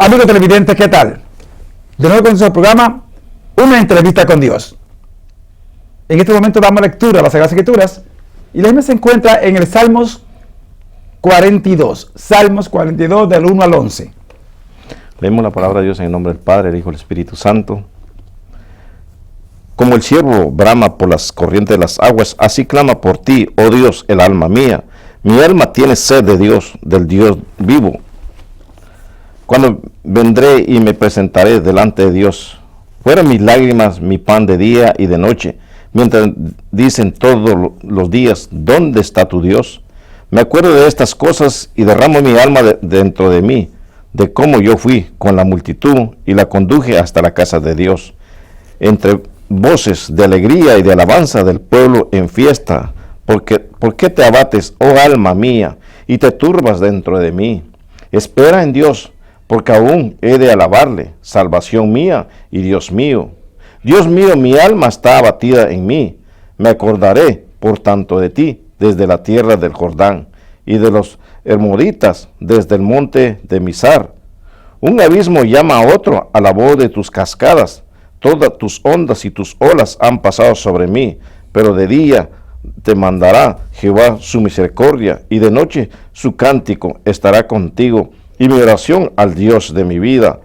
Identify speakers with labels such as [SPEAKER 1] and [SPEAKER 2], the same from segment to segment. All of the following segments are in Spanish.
[SPEAKER 1] Amigos televidentes, ¿qué tal? De nuevo con nuestro programa, Una Entrevista con Dios. En este momento damos lectura a las Sagradas Escrituras y la misma se encuentra en el Salmos 42. Salmos 42 del 1 al 11.
[SPEAKER 2] Leemos la palabra de Dios en el nombre del Padre, el Hijo y el Espíritu Santo. Como el ciervo brama por las corrientes de las aguas, así clama por ti, oh Dios, el alma mía. Mi alma tiene sed de Dios, del Dios vivo. Cuando vendré y me presentaré delante de Dios, fueron mis lágrimas mi pan de día y de noche, mientras dicen todos los días, ¿dónde está tu Dios? Me acuerdo de estas cosas y derramo mi alma dentro de mí, de cómo yo fui con la multitud y la conduje hasta la casa de Dios, entre voces de alegría y de alabanza del pueblo en fiesta. ¿Por qué te abates, oh alma mía, y te turbas dentro de mí? Espera en Dios, porque aún he de alabarle, salvación mía y Dios mío. Dios mío, mi alma está abatida en mí. Me acordaré, por tanto, de ti, desde la tierra del Jordán, y de los hermonitas, desde el monte de Mizar. Un abismo llama a otro a la voz de tus cascadas. Todas tus ondas y tus olas han pasado sobre mí, pero de día te mandará Jehová su misericordia, y de noche su cántico estará contigo, y mi oración al Dios de mi vida.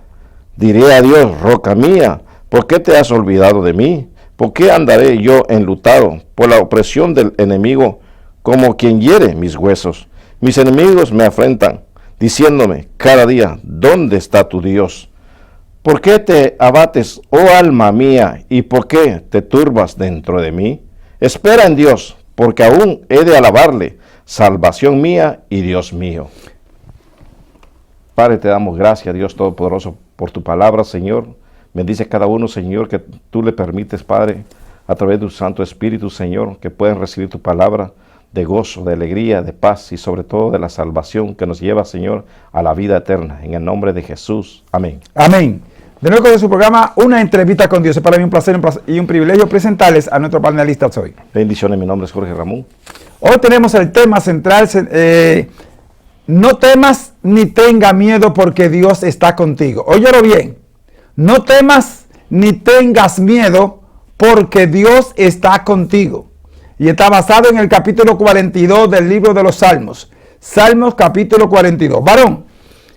[SPEAKER 2] Diré a Dios, roca mía, ¿por qué te has olvidado de mí? ¿Por qué andaré yo enlutado por la opresión del enemigo, como quien hiere mis huesos? Mis enemigos me afrentan, diciéndome cada día, ¿dónde está tu Dios? ¿Por qué te abates, oh alma mía, y por qué te turbas dentro de mí? Espera en Dios, porque aún he de alabarle, salvación mía y Dios mío. Padre, te damos gracias, Dios Todopoderoso, por tu palabra, Señor. Bendice a cada uno, Señor, que tú le permites, Padre, a través de tu Santo Espíritu, Señor, que puedan recibir tu palabra de gozo, de alegría, de paz y sobre todo de la salvación que nos lleva, Señor, a la vida eterna. En el nombre de Jesús. Amén.
[SPEAKER 1] Amén. De nuevo con su programa, Una Entrevista con Dios. Es para mí un placer y un privilegio presentarles a nuestro panelista hoy.
[SPEAKER 2] Bendiciones, mi nombre es Jorge Ramón.
[SPEAKER 1] Hoy tenemos el tema central, no temas ni tenga miedo porque Dios está contigo. Óyelo bien, no temas ni tengas miedo porque Dios está contigo. Y está basado en el capítulo 42 del libro de los Salmos. Salmos capítulo 42. Varón,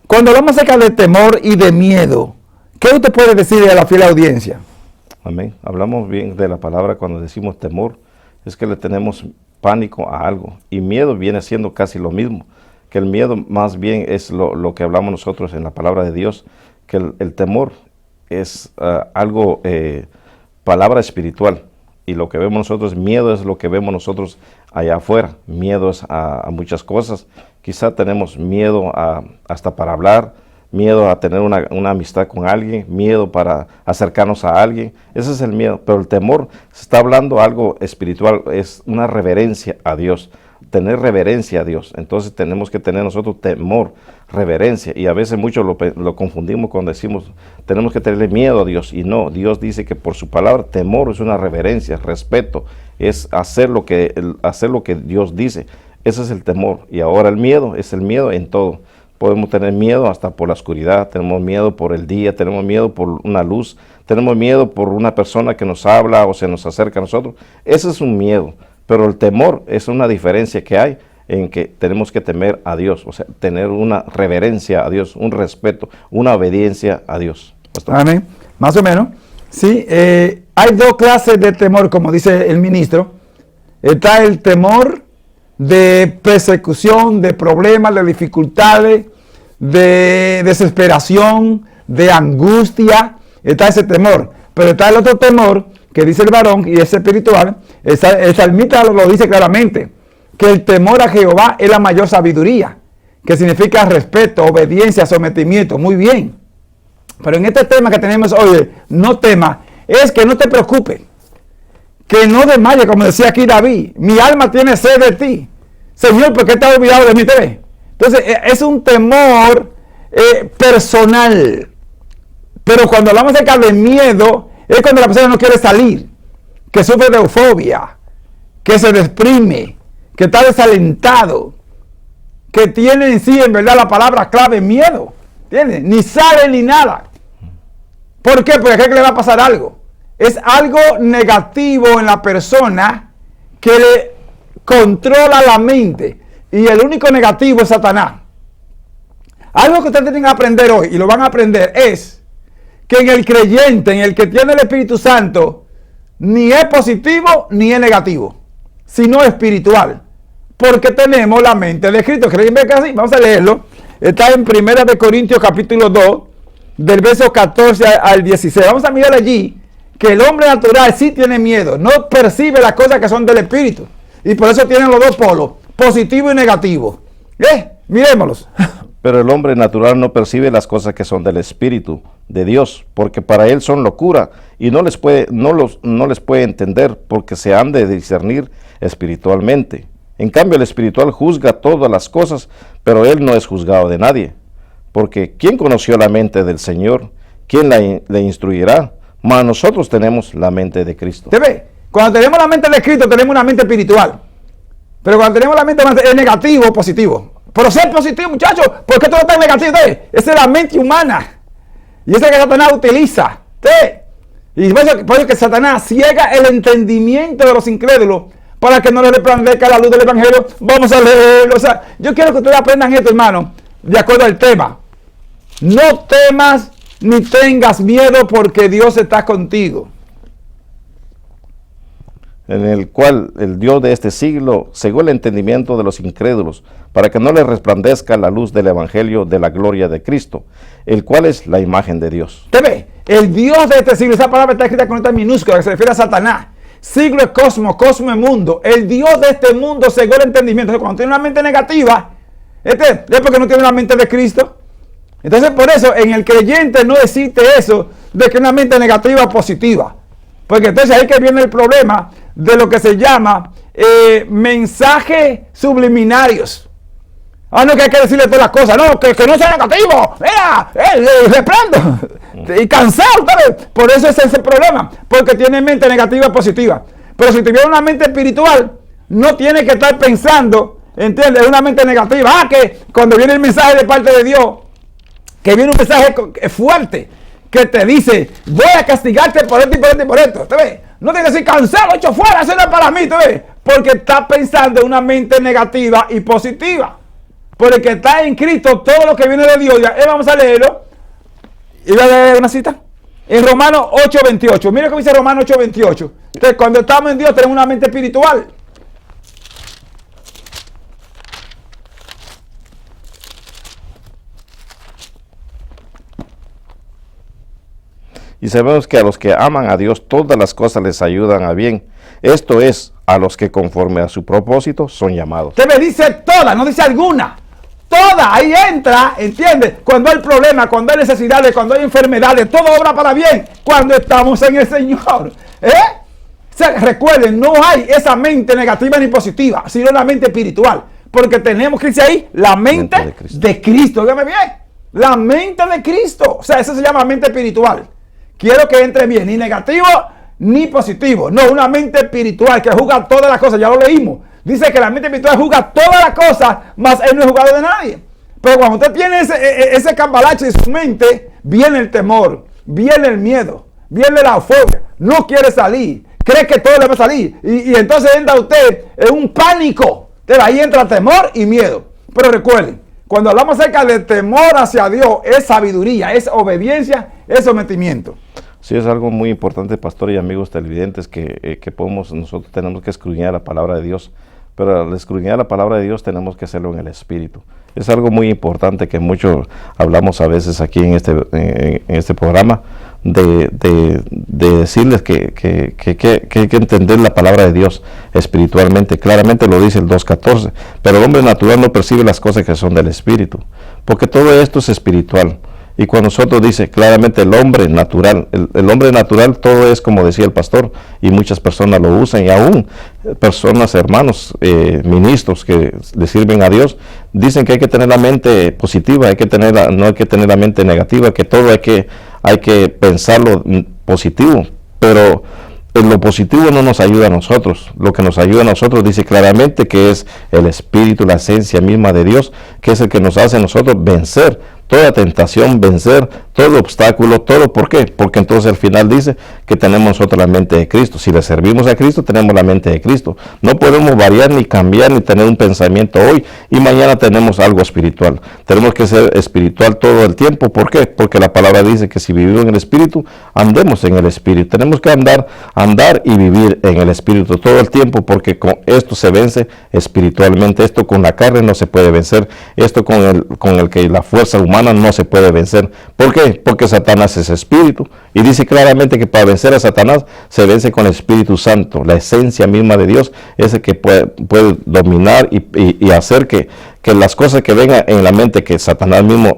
[SPEAKER 1] cuando hablamos acerca de temor y de miedo, ¿qué usted puede decirle a la fiel audiencia?
[SPEAKER 2] Amén. Hablamos bien de la palabra cuando decimos temor, es que le tenemos pánico a algo. Y miedo viene siendo casi lo mismo. Que el miedo más bien es lo que hablamos nosotros en la palabra de Dios, que el temor es algo, palabra espiritual, y lo que vemos nosotros, miedo es lo que vemos nosotros allá afuera. Miedo es a muchas cosas. Quizá tenemos miedo hasta para hablar, miedo a tener una amistad con alguien, miedo para acercarnos a alguien. Ese es el miedo, pero el temor, se está hablando algo espiritual, es una reverencia a Dios. Tener reverencia a Dios. Entonces tenemos que tener nosotros temor, reverencia, y a veces muchos lo confundimos cuando decimos tenemos que tenerle miedo a Dios, y no, Dios dice que por su palabra temor es una reverencia, respeto, es hacer lo que Dios dice. Ese es el temor. Y ahora el miedo es el miedo en todo. Podemos tener miedo hasta por la oscuridad, tenemos miedo por el día, tenemos miedo por una luz, tenemos miedo por una persona que nos habla o se nos acerca a nosotros. Ese es un miedo. Pero el temor es una diferencia que hay en que tenemos que temer a Dios, o sea, tener una reverencia a Dios, un respeto, una obediencia a Dios. Pastor.
[SPEAKER 1] Amén. Más o menos. Sí, hay dos clases de temor, como dice el ministro. Está el temor de persecución, de problemas, de dificultades, de desesperación, de angustia. Está ese temor. Pero está el otro temor que dice el varón, y es espiritual. El salmista lo dice claramente, que el temor a Jehová es la mayor sabiduría, que significa respeto, obediencia, sometimiento. Muy bien. Pero en este tema que tenemos hoy, no tema, es que no te preocupes, que no desmayes, como decía aquí David, mi alma tiene sed de ti. Señor, ¿por qué te has olvidado de mí? Entonces, es un temor personal. Pero cuando hablamos acerca de miedo, es cuando la persona no quiere salir, que sufre de eufobia, que se deprime, que está desalentado, que tiene en sí, en verdad, la palabra clave, miedo. ¿Entiendes? Ni sabe ni nada. ¿Por qué? Porque cree que le va a pasar algo. Es algo negativo en la persona que le controla la mente. Y el único negativo es Satanás. Algo que ustedes tienen que aprender hoy, y lo van a aprender, es que en el creyente, en el que tiene el Espíritu Santo, ni es positivo ni es negativo, sino espiritual. Porque tenemos la mente de Cristo. ¿Creen que así? Vamos a leerlo. Está en 1 Corintios capítulo 2, del verso 14 al 16. Vamos a mirar allí que el hombre natural sí tiene miedo, no percibe las cosas que son del Espíritu. Y por eso tienen los dos polos, positivo y negativo. Miremoslos.
[SPEAKER 2] Pero el hombre natural no percibe las cosas que son del Espíritu de Dios, porque para él son locura, y no les puede entender, porque se han de discernir espiritualmente. En cambio, el espiritual juzga todas las cosas, pero él no es juzgado de nadie. Porque ¿quién conoció la mente del Señor? ¿Quién le instruirá? Mas nosotros tenemos la mente de Cristo.
[SPEAKER 1] ¿Te ve? Cuando tenemos la mente de Cristo, tenemos una mente espiritual. Pero cuando tenemos la mente es negativo o positivo. Pero ser positivo, muchachos, ¿por qué todo está negativo? Esa es la mente humana. Y esa que Satanás utiliza. Y por eso que Satanás ciega el entendimiento de los incrédulos para que no les resplandezca la luz del Evangelio. Vamos a leerlo. O sea, yo quiero que ustedes aprendan esto, hermano, de acuerdo al tema. No temas ni tengas miedo, porque Dios está contigo.
[SPEAKER 2] En el cual el Dios de este siglo cegó el entendimiento de los incrédulos, para que no les resplandezca la luz del Evangelio de la gloria de Cristo, el cual es la imagen de Dios.
[SPEAKER 1] ¿Te ve? El Dios de este siglo, esa palabra está escrita con esta minúscula que se refiere a Satanás. Siglo es cosmos, cosmos es mundo. El Dios de este mundo cegó el entendimiento. Entonces, cuando tiene una mente negativa, es porque no tiene una mente de Cristo. Entonces, por eso, en el creyente no existe eso de que una mente negativa o positiva. Porque entonces ahí que viene el problema de lo que se llama mensajes subliminarios. No, que hay que decirle todas las cosas. No, que no sea negativo. Mira, reprendo. Y cansado, ¿sabes? Por eso es ese problema. Porque tiene mente negativa y positiva. Pero si tuviera una mente espiritual, no tiene que estar pensando, ¿entiendes? Una mente negativa. Que cuando viene el mensaje de parte de Dios, que viene un mensaje fuerte, que te dice, voy a castigarte por esto y por esto y por esto. ¿Te ves? No tienes que decir, cansado, hecho fuera, eso no es para mí. ¿Te ves? Porque está pensando en una mente negativa y positiva. Porque el que está en Cristo, todo lo que viene de Dios, vamos a leerlo. Y voy a leer una cita. En Romanos 8:28. Mira cómo dice Romanos 8:28. Entonces, cuando estamos en Dios, tenemos una mente espiritual.
[SPEAKER 2] Y sabemos que a los que aman a Dios, todas las cosas les ayudan a bien. Esto es, a los que conforme a su propósito son llamados.
[SPEAKER 1] Te me dice toda, no dice alguna. Toda, ahí entra, ¿entiendes? Cuando hay problemas, cuando hay necesidades, cuando hay enfermedades, todo obra para bien cuando estamos en el Señor. O sea, recuerden, no hay esa mente negativa ni positiva, sino la mente espiritual. Porque tenemos que decir ahí, la mente de Cristo. Dígame bien, la mente de Cristo. O sea, eso se llama mente espiritual. Quiero que entre bien, ni negativo ni positivo. No, una mente espiritual que juzga todas las cosas, ya lo leímos. Dice que la mente espiritual juzga todas las cosas, mas él no es juzgado de nadie. Pero cuando usted tiene ese cambalache en su mente, viene el temor, viene el miedo, viene la fobia, no quiere salir, cree que todo le va a salir. Y entonces entra usted en un pánico. Entonces ahí entra temor y miedo. Pero recuerden, cuando hablamos acerca de temor hacia Dios, es sabiduría, es obediencia, es sometimiento.
[SPEAKER 2] Sí, es algo muy importante, pastor y amigos televidentes, que nosotros tenemos que escudriñar la palabra de Dios. Pero al escudriñar la palabra de Dios tenemos que hacerlo en el Espíritu. Es algo muy importante que mucho hablamos a veces aquí en este programa, de decirles que hay que entender la palabra de Dios espiritualmente. Claramente lo dice el 2:14, pero el hombre natural no percibe las cosas que son del Espíritu, porque todo esto es espiritual. Y cuando nosotros dice claramente el hombre natural, el hombre natural, todo es como decía el pastor, y muchas personas lo usan, y aún personas, hermanos, ministros que le sirven a Dios, dicen que hay que tener la mente positiva, no hay que tener la mente negativa, que todo hay que pensarlo positivo, pero lo positivo no nos ayuda a nosotros. Lo que nos ayuda a nosotros dice claramente que es el Espíritu, la esencia misma de Dios, que es el que nos hace a nosotros vencer toda tentación, vencer todo obstáculo, todo. ¿Por qué? Porque entonces al final dice que tenemos nosotros la mente de Cristo. Si le servimos a Cristo, tenemos la mente de Cristo. No podemos variar, ni cambiar, ni tener un pensamiento hoy y mañana tenemos algo espiritual. Tenemos que ser espiritual todo el tiempo. ¿Por qué? Porque la palabra dice que si vivimos en el Espíritu, andemos en el Espíritu. Tenemos que andar y vivir en el Espíritu todo el tiempo, porque con esto se vence espiritualmente. Esto con la carne no se puede vencer. Esto con el que la fuerza humana no se puede vencer. ¿Por qué? Porque Satanás es espíritu. Y dice claramente que para vencer a Satanás se vence con el Espíritu Santo. La esencia misma de Dios es el que puede dominar y hacer que las cosas que vengan en la mente, que Satanás mismo,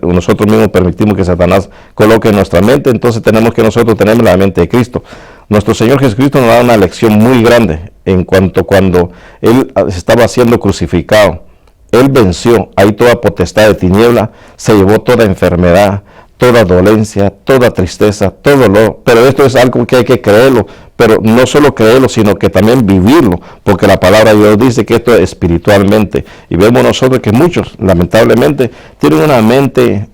[SPEAKER 2] nosotros mismos permitimos que Satanás coloque en nuestra mente. Entonces tenemos que nosotros tener la mente de Cristo. Nuestro Señor Jesucristo nos da una lección muy grande en cuanto cuando Él estaba siendo crucificado. Él venció ahí toda potestad de tiniebla, se llevó toda enfermedad, toda dolencia, toda tristeza, todo dolor. Pero esto es algo que hay que creerlo, pero no solo creerlo, sino que también vivirlo, porque la palabra de Dios dice que esto es espiritualmente. Y vemos nosotros que muchos, lamentablemente, tienen una mente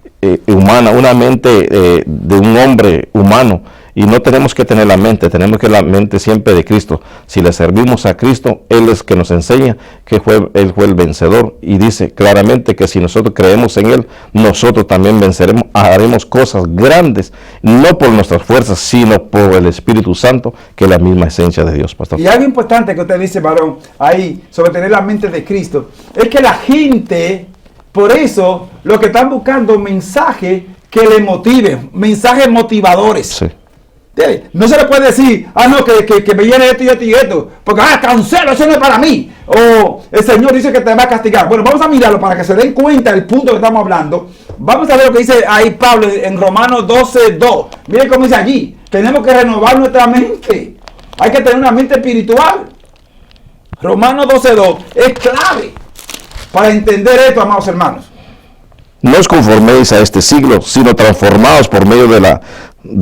[SPEAKER 2] humana, una mente de un hombre humano. Y no tenemos que tener la mente, tenemos que la mente siempre de Cristo. Si le servimos a Cristo, Él es que nos enseña que Él fue el vencedor. Y dice claramente que si nosotros creemos en Él, nosotros también venceremos, haremos cosas grandes, no por nuestras fuerzas, sino por el Espíritu Santo, que es la misma esencia de Dios, pastor.
[SPEAKER 1] Y algo importante que usted dice, varón, ahí, sobre tener la mente de Cristo, es que la gente, por eso, lo que están buscando, mensajes que le motiven, mensajes motivadores.
[SPEAKER 2] Sí.
[SPEAKER 1] No se le puede decir, no, que me viene esto y esto y esto, porque cancelo, eso no es para mí. O el Señor dice que te va a castigar. Bueno, vamos a mirarlo para que se den cuenta del punto que estamos hablando. Vamos a ver lo que dice ahí Pablo en Romanos 12:2. Miren cómo dice allí, tenemos que renovar nuestra mente. Hay que tener una mente espiritual. Romanos 12:2 es clave para entender esto, amados hermanos.
[SPEAKER 2] No os conforméis a este siglo, sino transformaos por medio de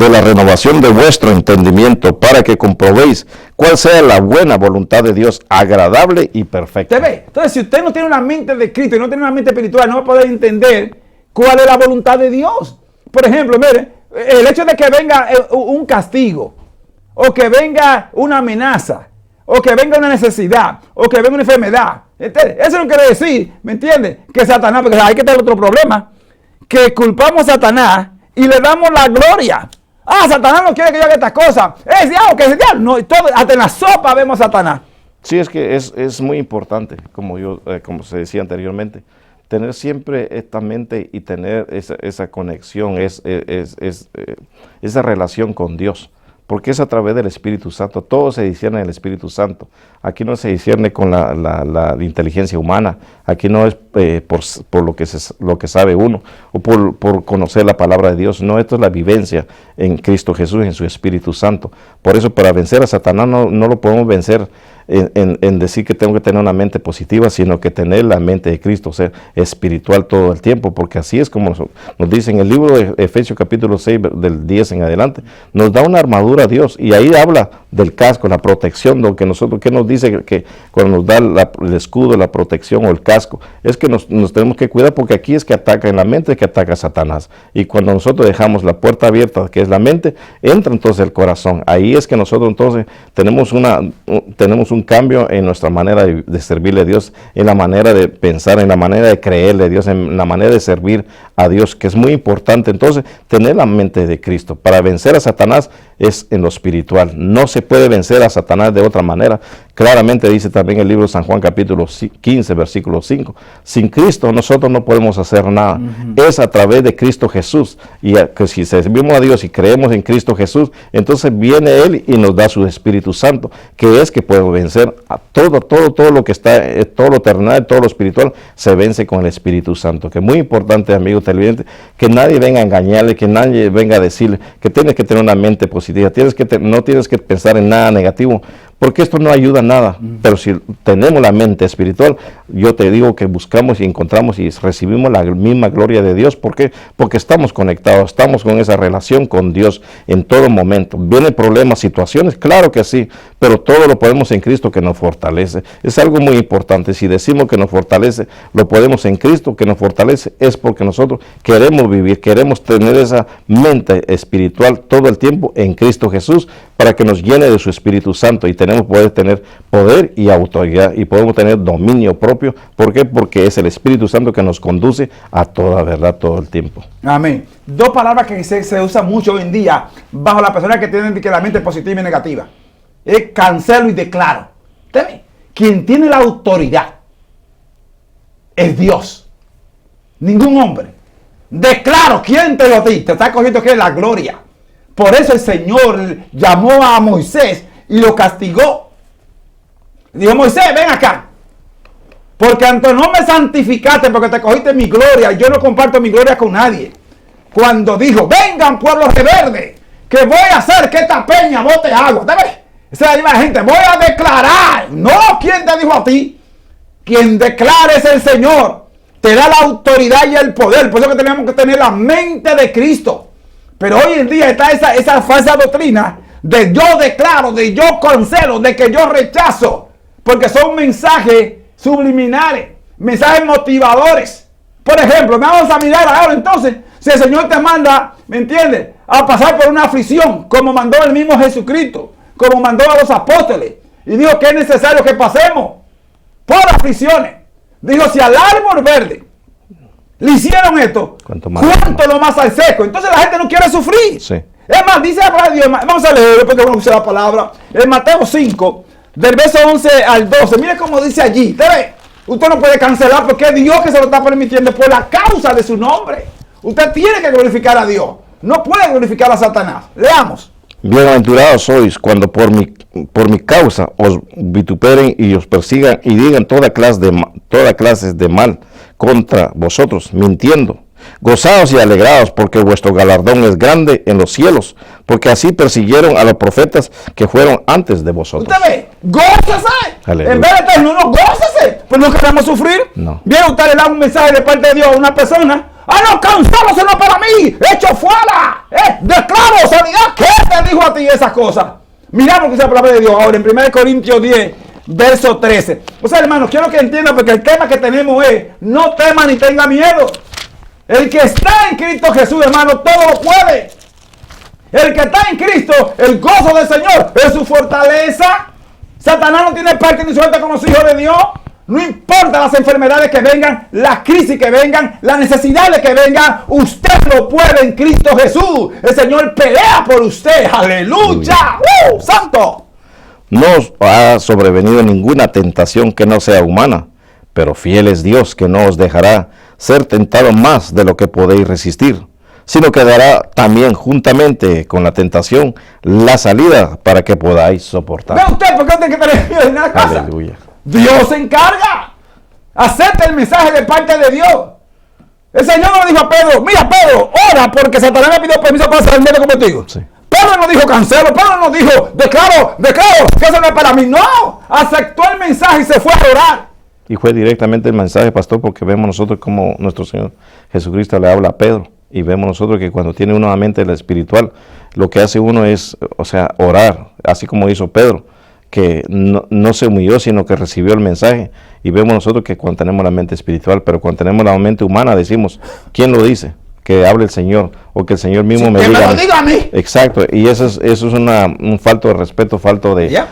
[SPEAKER 2] la renovación de vuestro entendimiento, para que comprobéis cuál sea la buena voluntad de Dios, agradable y perfecta.
[SPEAKER 1] ¿Te ve? Entonces, si usted no tiene una mente de Cristo y no tiene una mente espiritual, no va a poder entender cuál es la voluntad de Dios. Por ejemplo, mire, el hecho de que venga un castigo, o que venga una amenaza, o que venga una necesidad, o que venga una enfermedad, eso no quiere decir, ¿me entiende? Que Satanás, porque hay que tener otro problema, que culpamos a Satanás y le damos la gloria. Satanás no quiere que yo haga estas cosas. No, todo, hasta en la sopa vemos a Satanás.
[SPEAKER 2] Sí, es que es muy importante, como se decía anteriormente, tener siempre esta mente y tener esa conexión, esa relación con Dios. Porque es a través del Espíritu Santo, todo se discierne en el Espíritu Santo. Aquí no se discierne con la inteligencia humana, aquí no es por lo que sabe uno, o por conocer la palabra de Dios. No, esto es la vivencia en Cristo Jesús, en su Espíritu Santo. Por eso, para vencer a Satanás no lo podemos vencer en decir que tengo que tener una mente positiva, sino que tener la mente de Cristo, ser espiritual todo el tiempo, porque así es como nos dice en el libro de Efesios capítulo 6, del 10 en adelante, nos da una armadura a Dios, y ahí habla del casco, la protección, lo que nosotros, que nos dice que cuando nos da el escudo, la protección o el casco, es que nos tenemos que cuidar, porque aquí es que ataca en la mente, es que ataca a Satanás, y cuando nosotros dejamos la puerta abierta, que es la mente, entra entonces el corazón. Ahí es que nosotros entonces tenemos un cambio en nuestra manera de servirle a Dios, en la manera de pensar, en la manera de creerle a Dios, en la manera de servir a Dios, que es muy importante. Entonces, tener la mente de Cristo. Para vencer a Satanás es en lo espiritual. No se puede vencer a Satanás de otra manera. Claramente dice también el libro de San Juan capítulo 15, versículo 5. Sin Cristo nosotros no podemos hacer nada. Es a través de Cristo Jesús. Y que si servimos a Dios y creemos en Cristo Jesús, entonces viene Él y nos da su Espíritu Santo, que es que podemos vencer a todo lo que está, todo lo terrenal, todo lo espiritual, se vence con el Espíritu Santo. Que es muy importante, amigos televidentes, que nadie venga a engañarle, que nadie venga a decirle que tienes que tener una mente positiva, no tienes que pensar en nada negativo, porque esto no ayuda a nada. Pero si tenemos la mente espiritual, yo te digo que buscamos y encontramos y recibimos la misma gloria de Dios. ¿Por qué? Porque estamos conectados, estamos con esa relación con Dios en todo momento. Vienen problemas, situaciones, claro que sí, pero todo lo podemos en Cristo que nos fortalece. Es algo muy importante. Si decimos que nos fortalece, lo podemos en Cristo que nos fortalece, es porque nosotros queremos vivir, queremos tener esa mente espiritual todo el tiempo en Cristo Jesús, para que nos llene de su Espíritu Santo y poder tener poder y autoridad y podemos tener dominio propio. ¿Por qué? Porque es el Espíritu Santo que nos conduce a toda verdad todo el tiempo.
[SPEAKER 1] Amén. Dos palabras que se usan mucho hoy en día bajo la persona que tienen que la mente positiva y negativa. Es cancelo y declaro. ¿Entiendes? Quien tiene la autoridad es Dios. Ningún hombre. Declaro, ¿quién te lo dice? Te está cogiendo que es la gloria. Por eso el Señor llamó a Moisés y lo castigó. Dijo, Moisés, ven acá. Porque antes no me santificaste porque te cogiste mi gloria. Y yo no comparto mi gloria con nadie. Cuando dijo, vengan pueblos rebeldes, que voy a hacer que esta peña bote agua. ¿Sabes? Esa es la gente, voy a declarar. No, ¿quién te dijo a ti? Quien declara es el Señor. Te da la autoridad y el poder. Por eso que tenemos que tener la mente de Cristo. Pero hoy en día está esa falsa doctrina de yo declaro, de yo cancelo, de que yo rechazo. Porque son mensajes subliminales, mensajes motivadores. Por ejemplo, vamos a mirar ahora entonces, si el Señor te manda, ¿me entiendes?, a pasar por una aflicción, como mandó el mismo Jesucristo, como mandó a los apóstoles, y dijo que es necesario que pasemos por aflicciones. Dijo, si al árbol verde le hicieron esto, ¿cuánto lo más al seco? Entonces la gente no quiere sufrir. Sí. Es más, dice la palabra de Dios, vamos a leer porque uno usa la palabra, en Mateo 5, del verso 11 al 12, mire cómo dice allí, ¿te ve? Usted no puede cancelar porque es Dios que se lo está permitiendo por la causa de su nombre. Usted tiene que glorificar a Dios, no puede glorificar a Satanás. Leamos.
[SPEAKER 2] Bienaventurados sois cuando por mi causa os vituperen y os persigan y digan toda clase de mal contra vosotros, mintiendo. Gozaos y alegraos, porque vuestro galardón es grande en los cielos, porque así persiguieron a los profetas que fueron antes de vosotros.
[SPEAKER 1] ¿Usted ve? ¡Gózase! Aleluya. En vez de decir, no, gózase, pues no queremos sufrir. No. Bien, usted le da un mensaje de parte de Dios a una persona. ¡Ah, no, cansado, no para mí! ¡Hecho fuera! ¡Declaro sanidad! ¿Qué te dijo a ti esas cosas? Miramos que es la palabra de Dios ahora en 1 Corintios 10, verso 13. O sea, hermanos, quiero que entiendan porque el tema que tenemos es no tema ni tenga miedo. El que está en Cristo Jesús, hermano, todo lo puede. El que está en Cristo, el gozo del Señor es su fortaleza. Satanás no tiene parte ni suerte con los hijos de Dios. No importa las enfermedades que vengan, las crisis que vengan, las necesidades que vengan, usted lo puede en Cristo Jesús. El Señor pelea por usted. ¡Aleluya! ¡Santo!
[SPEAKER 2] No os ha sobrevenido ninguna tentación que no sea humana, pero fiel es Dios que no os dejará ser tentado más de lo que podéis resistir, sino que dará también juntamente con la tentación la salida para que podáis soportar.
[SPEAKER 1] Ve usted, ¿por qué tiene que tener miedo en la casa?
[SPEAKER 2] Aleluya.
[SPEAKER 1] Dios se encarga. Acepta el mensaje de parte de Dios. El Señor no le dijo a Pedro, mira Pedro, ora porque Satanás me pidió permiso para hacer el medio contigo. Sí. Pedro no dijo cancelo, Pedro no dijo declaro, que eso no es para mí. No, aceptó el mensaje y se fue a orar.
[SPEAKER 2] Y fue directamente el mensaje, pastor, porque vemos nosotros como nuestro Señor Jesucristo le habla a Pedro. Y vemos nosotros que cuando tiene uno la mente espiritual, lo que hace uno es, orar, así como hizo Pedro, que no se humilló, sino que recibió el mensaje. Y vemos nosotros que cuando tenemos la mente espiritual, pero cuando tenemos la mente humana, decimos, ¿quién lo dice? Que hable el Señor, o que el Señor mismo me diga.
[SPEAKER 1] Que me lo diga a mí.
[SPEAKER 2] Exacto, y eso es un falto de respeto, falto de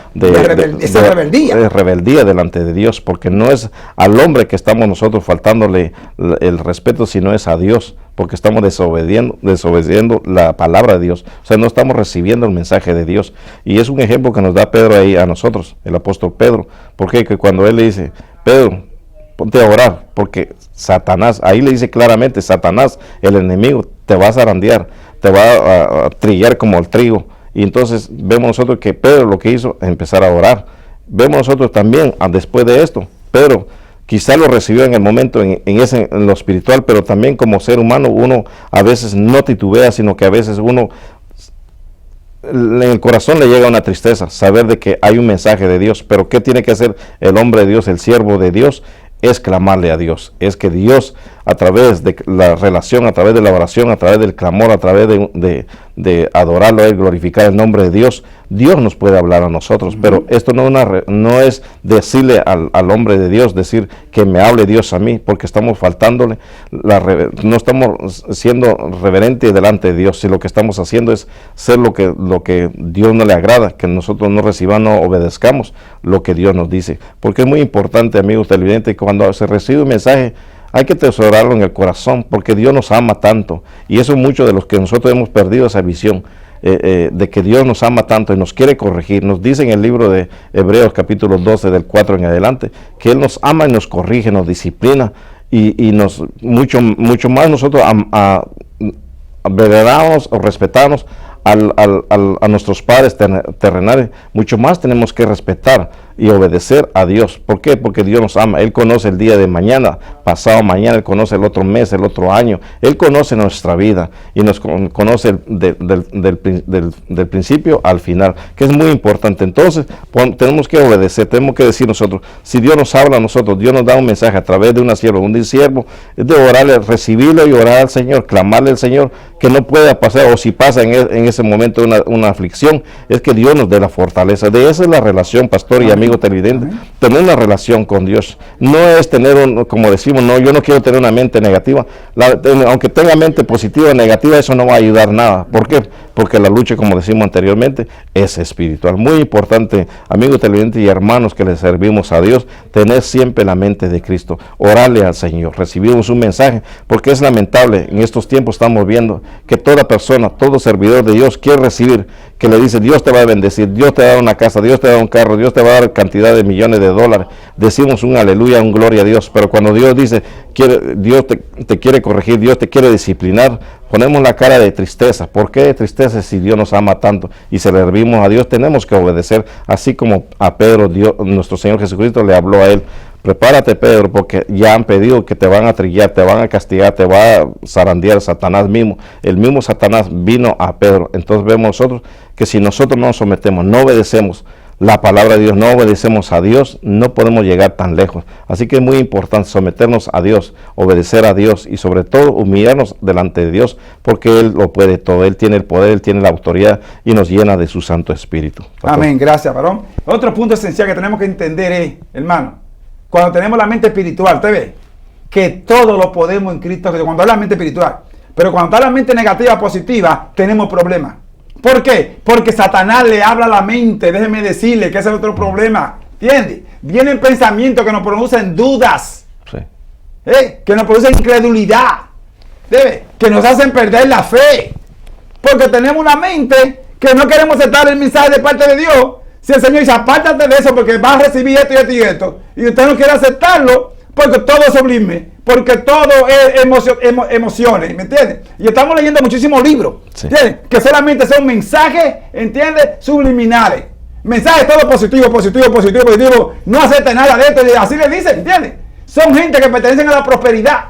[SPEAKER 2] rebeldía delante de Dios, porque no es al hombre que estamos nosotros faltándole el respeto, sino es a Dios, porque estamos desobedeciendo la palabra de Dios. O sea, no estamos recibiendo el mensaje de Dios. Y es un ejemplo que nos da Pedro ahí a nosotros, el apóstol Pedro, porque que cuando él le dice, Pedro, ponte a orar, porque Satanás, ahí le dice claramente, Satanás, el enemigo, te va a zarandear, te va a trillar como el trigo. Y entonces vemos nosotros que Pedro lo que hizo es empezar a orar. Vemos nosotros también, después de esto, Pedro quizá lo recibió en el momento, en lo espiritual, pero también como ser humano, uno a veces no titubea, sino que a veces uno, en el corazón le llega una tristeza, saber de que hay un mensaje de Dios. Pero ¿qué tiene que hacer el hombre de Dios, el siervo de Dios? es clamarle a Dios. Es que Dios, a través de la relación, a través de la oración, a través del clamor, a través de adorarlo a Él, glorificar el nombre de Dios, Dios nos puede hablar a nosotros. Pero esto no es decirle al hombre de Dios, decir que me hable Dios a mí, porque estamos faltándole, no estamos siendo reverentes delante de Dios. Si lo que estamos haciendo es ser lo que Dios no le agrada, que nosotros no recibamos, no obedezcamos lo que Dios nos dice. Porque es muy importante, amigos televidentes, cuando se recibe un mensaje, hay que atesorarlo en el corazón, porque Dios nos ama tanto. Y eso es mucho de los que nosotros hemos perdido esa visión, de que Dios nos ama tanto y nos quiere corregir. Nos dice en el libro de Hebreos capítulo 12, del 4 en adelante, que Él nos ama y nos corrige, nos disciplina, y nos mucho más nosotros veneramos o respetamos a nuestros padres terrenales, mucho más tenemos que respetar y obedecer a Dios. ¿Por qué? Porque Dios nos ama. Él conoce el día de mañana, pasado mañana, Él conoce el otro mes, el otro año. Él conoce nuestra vida y nos conoce del principio al final, que es muy importante. Entonces, tenemos que obedecer, tenemos que decir nosotros, si Dios nos habla a nosotros, Dios nos da un mensaje a través de una sierva, un siervo, es de orarle, recibirlo y orar al Señor, clamarle al Señor, que no pueda pasar, o si pasa en ese momento una aflicción, es que Dios nos dé la fortaleza. De esa es la relación, pastor y amigo televidente, tener una relación con Dios. No es tener, como decimos, no, yo no quiero tener una mente negativa. Aunque tenga mente positiva o negativa, eso no va a ayudar nada. ¿Por qué? Porque la lucha, como decimos anteriormente, es espiritual. Muy importante, amigos televidentes y hermanos que le servimos a Dios, tener siempre la mente de Cristo, orarle al Señor, recibimos un mensaje, porque es lamentable, en estos tiempos estamos viendo que toda persona, todo servidor de Dios quiere recibir, que le dice, Dios te va a bendecir, Dios te va a dar una casa, Dios te va a dar un carro, Dios te va a dar cantidad de millones de dólares. Decimos un aleluya, un gloria a Dios, pero cuando Dios dice, Dios te quiere corregir, Dios te quiere disciplinar, ponemos la cara de tristeza. ¿Por qué de tristeza si Dios nos ama tanto y se le servimos a Dios? Tenemos que obedecer, así como a Pedro, nuestro Señor Jesucristo le habló a él. Prepárate, Pedro, porque ya han pedido que te van a trillar, te van a castigar, te va a zarandear Satanás mismo. El mismo Satanás vino a Pedro. Entonces vemos nosotros que si nosotros no nos sometemos, no obedecemos la palabra de Dios, no obedecemos a Dios, no podemos llegar tan lejos. Así que es muy importante someternos a Dios, obedecer a Dios y sobre todo humillarnos delante de Dios, porque Él lo puede todo, Él tiene el poder, Él tiene la autoridad y nos llena de su Santo Espíritu.
[SPEAKER 1] Amén, gracias, varón. Otro punto esencial que tenemos que entender es, hermano, cuando tenemos la mente espiritual, ¿te ves? Que todo lo podemos en Cristo, cuando hay la mente espiritual. Pero cuando está la mente negativa, positiva, tenemos problemas. ¿Por qué? Porque Satanás le habla a la mente, déjeme decirle que ese es otro problema. ¿Entiendes? Vienen pensamientos que nos producen dudas.
[SPEAKER 2] Sí.
[SPEAKER 1] Que nos producen incredulidad. ¿Debe? Que nos hacen perder la fe. Porque tenemos una mente que no queremos aceptar el mensaje de parte de Dios. Si el Señor dice, apártate de eso porque vas a recibir esto y esto y esto, y usted no quiere aceptarlo, porque todo es sublime, porque todo es emociones, ¿me entiendes? Y estamos leyendo muchísimos libros,
[SPEAKER 2] sí,
[SPEAKER 1] que solamente son mensajes, ¿entiendes? Subliminales. Mensajes todo positivo, positivo, positivo, positivo. No acepte nada de esto, así le dicen, ¿entiendes? Son gente que pertenecen a la prosperidad,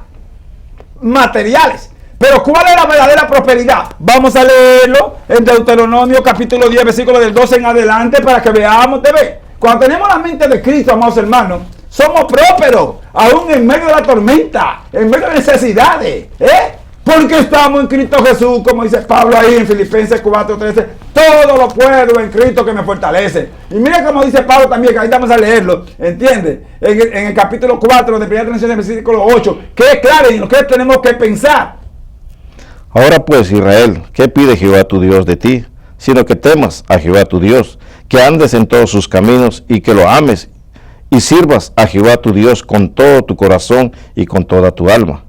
[SPEAKER 1] materiales. Pero ¿cuál es la verdadera prosperidad? Vamos a leerlo en Deuteronomio capítulo 10, versículo del 12 en adelante para que veamos. Cuando tenemos la mente de Cristo, amados hermanos, somos prósperos, aún en medio de la tormenta, en medio de necesidades. Porque estamos en Cristo Jesús, como dice Pablo ahí en Filipenses 4:13. Todo lo puedo en Cristo que me fortalece. Y mira como dice Pablo también, que ahí vamos a leerlo, ¿entiendes? En el capítulo 4 de 1 Tesalonicenses, versículo 8, que es claro y en lo que tenemos que pensar.
[SPEAKER 2] Ahora pues, Israel, ¿qué pide Jehová tu Dios de ti? Sino que temas a Jehová tu Dios, que andes en todos sus caminos y que lo ames y sirvas a Jehová tu Dios con todo tu corazón y con toda tu alma.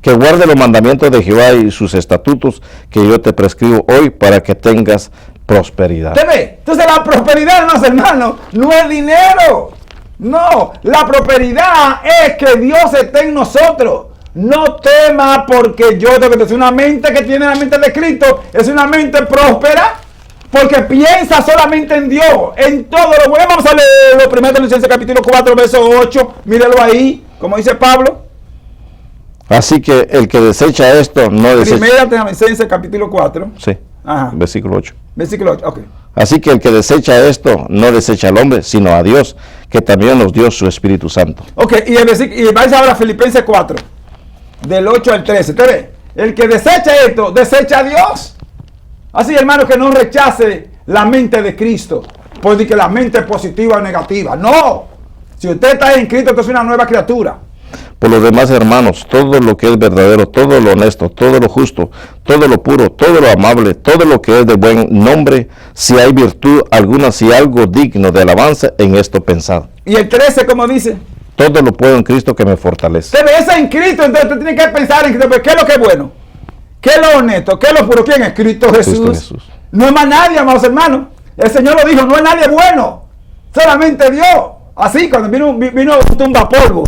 [SPEAKER 2] Que guarde los mandamientos de Jehová y sus estatutos que yo te prescribo hoy para que tengas prosperidad.
[SPEAKER 1] ¿Te ve? Entonces la prosperidad, hermanos, no es dinero. No, la prosperidad es que Dios esté en nosotros. No tema porque yo debo decir, una mente que tiene la mente de Cristo es una mente próspera porque piensa solamente en Dios, en todo lo bueno. Vamos a leer los 1 Tesalonicenses capítulo 4 verso 8, míralo ahí, como dice Pablo.
[SPEAKER 2] Así que el que desecha esto no desecha.
[SPEAKER 1] 1 Tesalonicenses capítulo 4.
[SPEAKER 2] Sí.
[SPEAKER 1] Ajá.
[SPEAKER 2] Versículo 8.
[SPEAKER 1] Versículo 8, ok.
[SPEAKER 2] Así que el que desecha esto no desecha al hombre, sino a Dios, que también nos dio su Espíritu Santo.
[SPEAKER 1] Ok, y vais ahora a Filipenses 4, del 8 al 13. ¿Te ve? El que desecha esto, desecha a Dios. Así, hermano, que no rechace la mente de Cristo, porque que la mente es positiva o negativa. No. Si usted está en Cristo, usted es una nueva criatura.
[SPEAKER 2] Por los demás, hermanos, todo lo que es verdadero, todo lo honesto, todo lo justo, todo lo puro, todo lo amable, todo lo que es de buen nombre, si hay virtud alguna, si algo digno de alabanza, en esto pensad.
[SPEAKER 1] Y el 13, como dice,
[SPEAKER 2] todo lo puedo en Cristo que me fortalece.
[SPEAKER 1] usted ve en Cristo, entonces usted tiene que pensar en Cristo. ¿Qué es lo que es bueno? ¿Qué es lo honesto? ¿Qué es lo puro? ¿Quién es? Cristo Jesús.
[SPEAKER 2] Cristo Jesús.
[SPEAKER 1] No es más nadie, amados hermanos. El Señor lo dijo, no es nadie bueno, solamente Dios. Así, cuando vino un tumbapolvo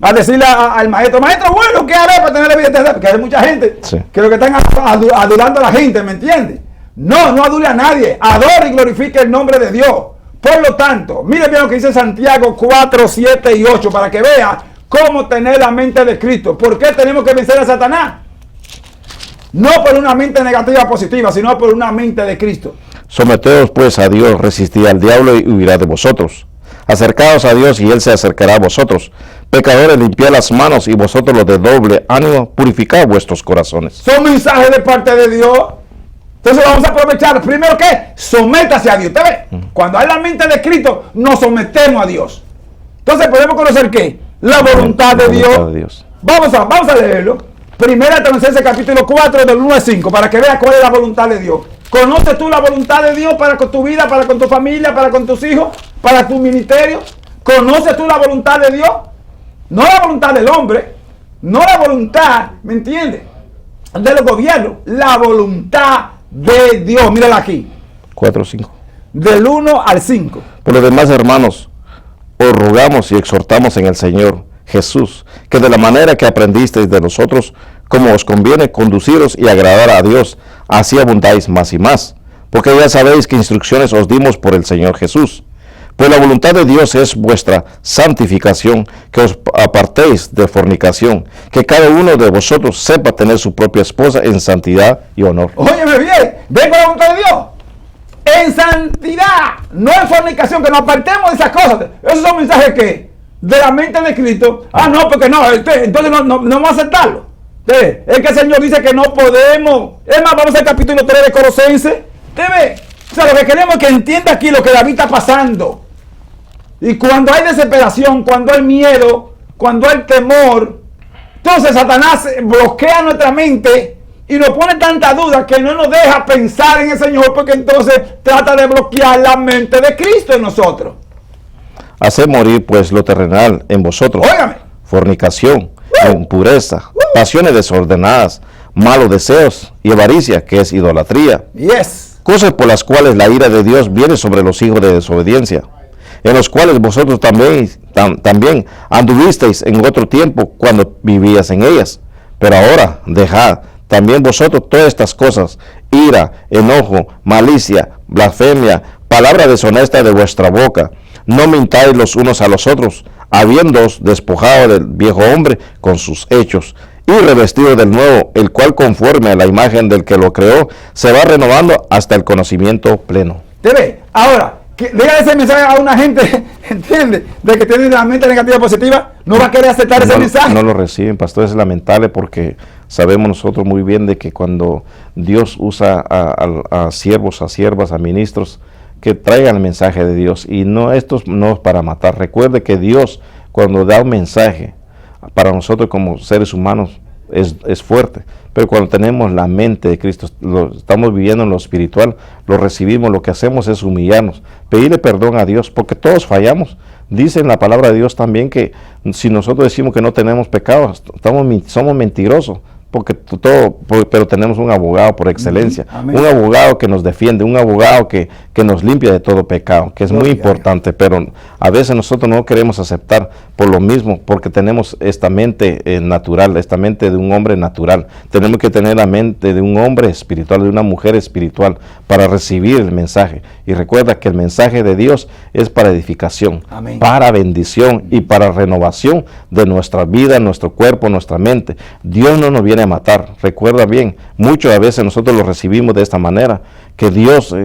[SPEAKER 1] a decirle al maestro, bueno, ¿qué haré para tener la vida eterna? Porque hay mucha gente que lo que están adulando a la gente, ¿me entiende? No adule a nadie, adore y glorifique el nombre de Dios. Por lo tanto, mire bien lo que dice Santiago 4, 7 y 8, para que vea cómo tener la mente de Cristo. ¿Por qué tenemos que vencer a Satanás? No por una mente negativa positiva, sino por una mente de Cristo.
[SPEAKER 2] Someteos pues a Dios, resistid al diablo y huirá de vosotros. Acercaos a Dios y Él se acercará a vosotros. Pecadores, limpiad las manos, y vosotros los de doble ánimo, purificad vuestros corazones.
[SPEAKER 1] Son mensajes de parte de Dios. Entonces vamos a aprovechar. Primero que sométase a Dios. ¿Usted ve? Cuando hay la mente de Cristo, nos sometemos a Dios. Entonces podemos conocer ¿qué? La voluntad de Dios. Vamos a leerlo. Primera Tesalonicenses capítulo 4 del 1 al 5, para que veas cuál es la voluntad de Dios. ¿Conoces tú la voluntad de Dios para con tu vida, para con tu familia, para con tus hijos, para tu ministerio? ¿Conoces tú la voluntad de Dios? No la voluntad del hombre, no la voluntad, ¿me entiendes?, de los gobiernos, la voluntad de Dios. Mírala aquí.
[SPEAKER 2] 4:5.
[SPEAKER 1] Del 1 al 5.
[SPEAKER 2] Por lo demás, hermanos, os rogamos y exhortamos en el Señor Jesús, que de la manera que aprendisteis de nosotros, como os conviene conduciros y agradar a Dios, así abundáis más y más, porque ya sabéis qué instrucciones os dimos por el Señor Jesús. Pues la voluntad de Dios es vuestra santificación, que os apartéis de fornicación, que cada uno de vosotros sepa tener su propia esposa en santidad y honor.
[SPEAKER 1] Óyeme bien, ven con la voluntad de Dios. En santidad, no en fornicación, que nos apartemos de esas cosas. Esos son mensajes que de la mente de Cristo. No, porque no, entonces no vamos a aceptarlo. Es que el Señor dice que no podemos. Es más, vamos al capítulo 3 de Colosenses. ¿Te ve? O sea, lo que queremos es que entienda aquí lo que David está pasando. Y cuando hay desesperación, cuando hay miedo, cuando hay temor, entonces Satanás bloquea nuestra mente y nos pone tanta duda que no nos deja pensar en el Señor, porque entonces trata de bloquear la mente de Cristo en nosotros.
[SPEAKER 2] Haced morir pues lo terrenal en vosotros.
[SPEAKER 1] Óigame.
[SPEAKER 2] Fornicación, impureza, pasiones desordenadas, malos deseos y avaricia, que es idolatría.
[SPEAKER 1] Yes.
[SPEAKER 2] Cosas por las cuales la ira de Dios viene sobre los hijos de desobediencia, en los cuales vosotros también anduvisteis en otro tiempo cuando vivías en ellas. Pero ahora dejad también vosotros todas estas cosas: ira, enojo, malicia, blasfemia, palabra deshonesta de vuestra boca. No mintáis los unos a los otros, habiéndoos despojado del viejo hombre con sus hechos, y revestido del nuevo, el cual conforme a la imagen del que lo creó, se va renovando hasta el conocimiento pleno.
[SPEAKER 1] ¿Te ve? Ahora, dígale ese mensaje a una gente, ¿entiende?, de que tiene la mente negativa positiva, no va a querer aceptar ese mensaje.
[SPEAKER 2] No lo reciben, pastor. Es lamentable, porque sabemos nosotros muy bien de que cuando Dios usa a siervos, a siervas, a ministros, que traigan el mensaje de Dios, y no, estos no es para matar. Recuerde que Dios, cuando da un mensaje, para nosotros como seres humanos es fuerte, pero cuando tenemos la mente de Cristo, estamos viviendo en lo espiritual, lo recibimos, lo que hacemos es humillarnos, pedirle perdón a Dios, porque todos fallamos. Dice en la palabra de Dios también que si nosotros decimos que no tenemos pecado, somos mentirosos, pero tenemos un abogado por excelencia, un abogado que nos defiende, un abogado que nos limpia de todo pecado, que es muy importante, pero a veces nosotros no queremos aceptar por lo mismo, porque tenemos esta mente natural, esta mente de un hombre natural. Tenemos que tener la mente de un hombre espiritual, de una mujer espiritual, para recibir el mensaje. Y recuerda que el mensaje de Dios es para edificación, amén, para bendición y para renovación de nuestra vida, nuestro cuerpo, nuestra mente. Dios no nos viene a matar. Recuerda bien, muchas veces nosotros lo recibimos de esta manera, que Dios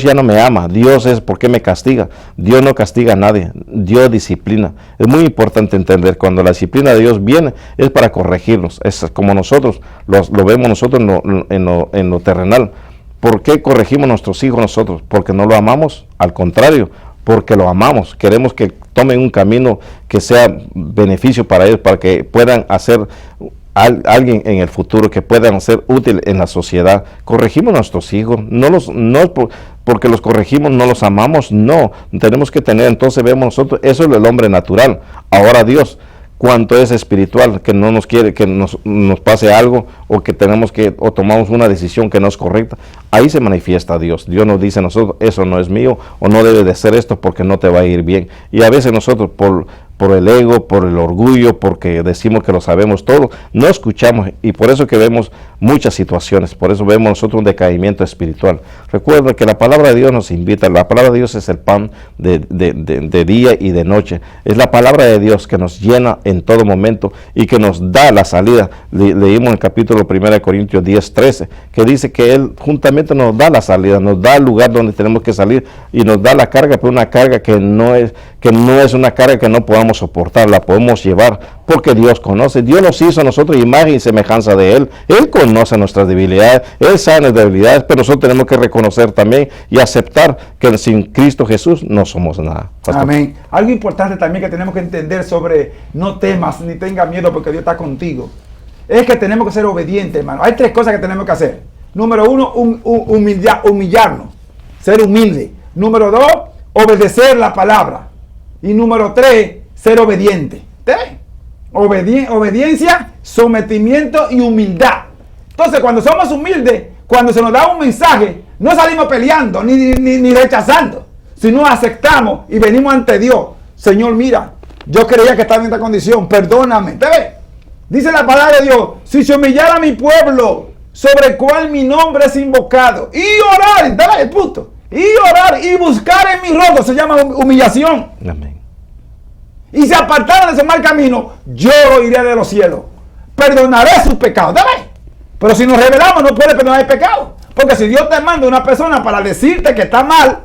[SPEAKER 2] ya no me ama, Dios es porque me castiga. Dios no castiga a nadie, Dios disciplina. Es muy importante entender, cuando la disciplina de Dios viene, es para corregirnos. Es como nosotros lo vemos nosotros en lo terrenal. ¿Por qué corregimos a nuestros hijos nosotros? ¿Porque no lo amamos? Al contrario, porque lo amamos. Queremos que tomen un camino que sea beneficio para ellos, para que puedan hacer alguien en el futuro, que puedan ser útil en la sociedad. Corregimos a nuestros hijos, porque los corregimos, no los amamos, no. Tenemos que tener, entonces vemos nosotros, eso es el hombre natural. Ahora Dios, cuanto es espiritual, que no nos quiere que nos pase algo, o que o tomamos una decisión que no es correcta, ahí se manifiesta Dios. Dios nos dice a nosotros, eso no es mío, o no debe de ser esto porque no te va a ir bien. Y a veces nosotros por el ego, por el orgullo, porque decimos que lo sabemos todo, no escuchamos, y por eso que vemos muchas situaciones, por eso vemos nosotros un decaimiento espiritual. Recuerda que la palabra de Dios nos invita, la palabra de Dios es el pan de día y de noche, es la palabra de Dios que nos llena en todo momento y que nos da la salida. Leímos en el capítulo 1 de Corintios 10:13, que dice que Él juntamente nos da la salida, nos da el lugar donde tenemos que salir y nos da la carga, pero una carga que no es una carga que no podamos soportar, la podemos llevar porque Dios conoce. Dios nos hizo a nosotros imagen y semejanza de Él. Él conoce nuestras debilidades, Él sabe nuestras debilidades, pero nosotros tenemos que reconocer también y aceptar que sin Cristo Jesús no somos nada. Pastor.
[SPEAKER 1] Amén. Algo importante también que tenemos que entender sobre no temas ni tengas miedo porque Dios está contigo, es que tenemos que ser obedientes, hermano. Hay 3 cosas que tenemos que hacer. Número 1, humillarnos, ser humilde. Número 2, obedecer la palabra. Y número 3, ser obediente. Obediencia, sometimiento y humildad. Entonces, cuando somos humildes, cuando se nos da un mensaje, no salimos peleando ni rechazando, sino aceptamos y venimos ante Dios. Señor, mira, yo creía que estaba en esta condición, perdóname. Dice la palabra de Dios, si se humillara mi pueblo, sobre el cual mi nombre es invocado, y orar, el punto, y orar y buscar en mi rostro, se llama humillación.
[SPEAKER 2] Amén.
[SPEAKER 1] Y se apartaron de ese mal camino, yo iré de los cielos, perdonaré sus pecados. Pero si nos rebelamos, no puede perdonar el pecado. Porque si Dios te manda una persona para decirte que está mal,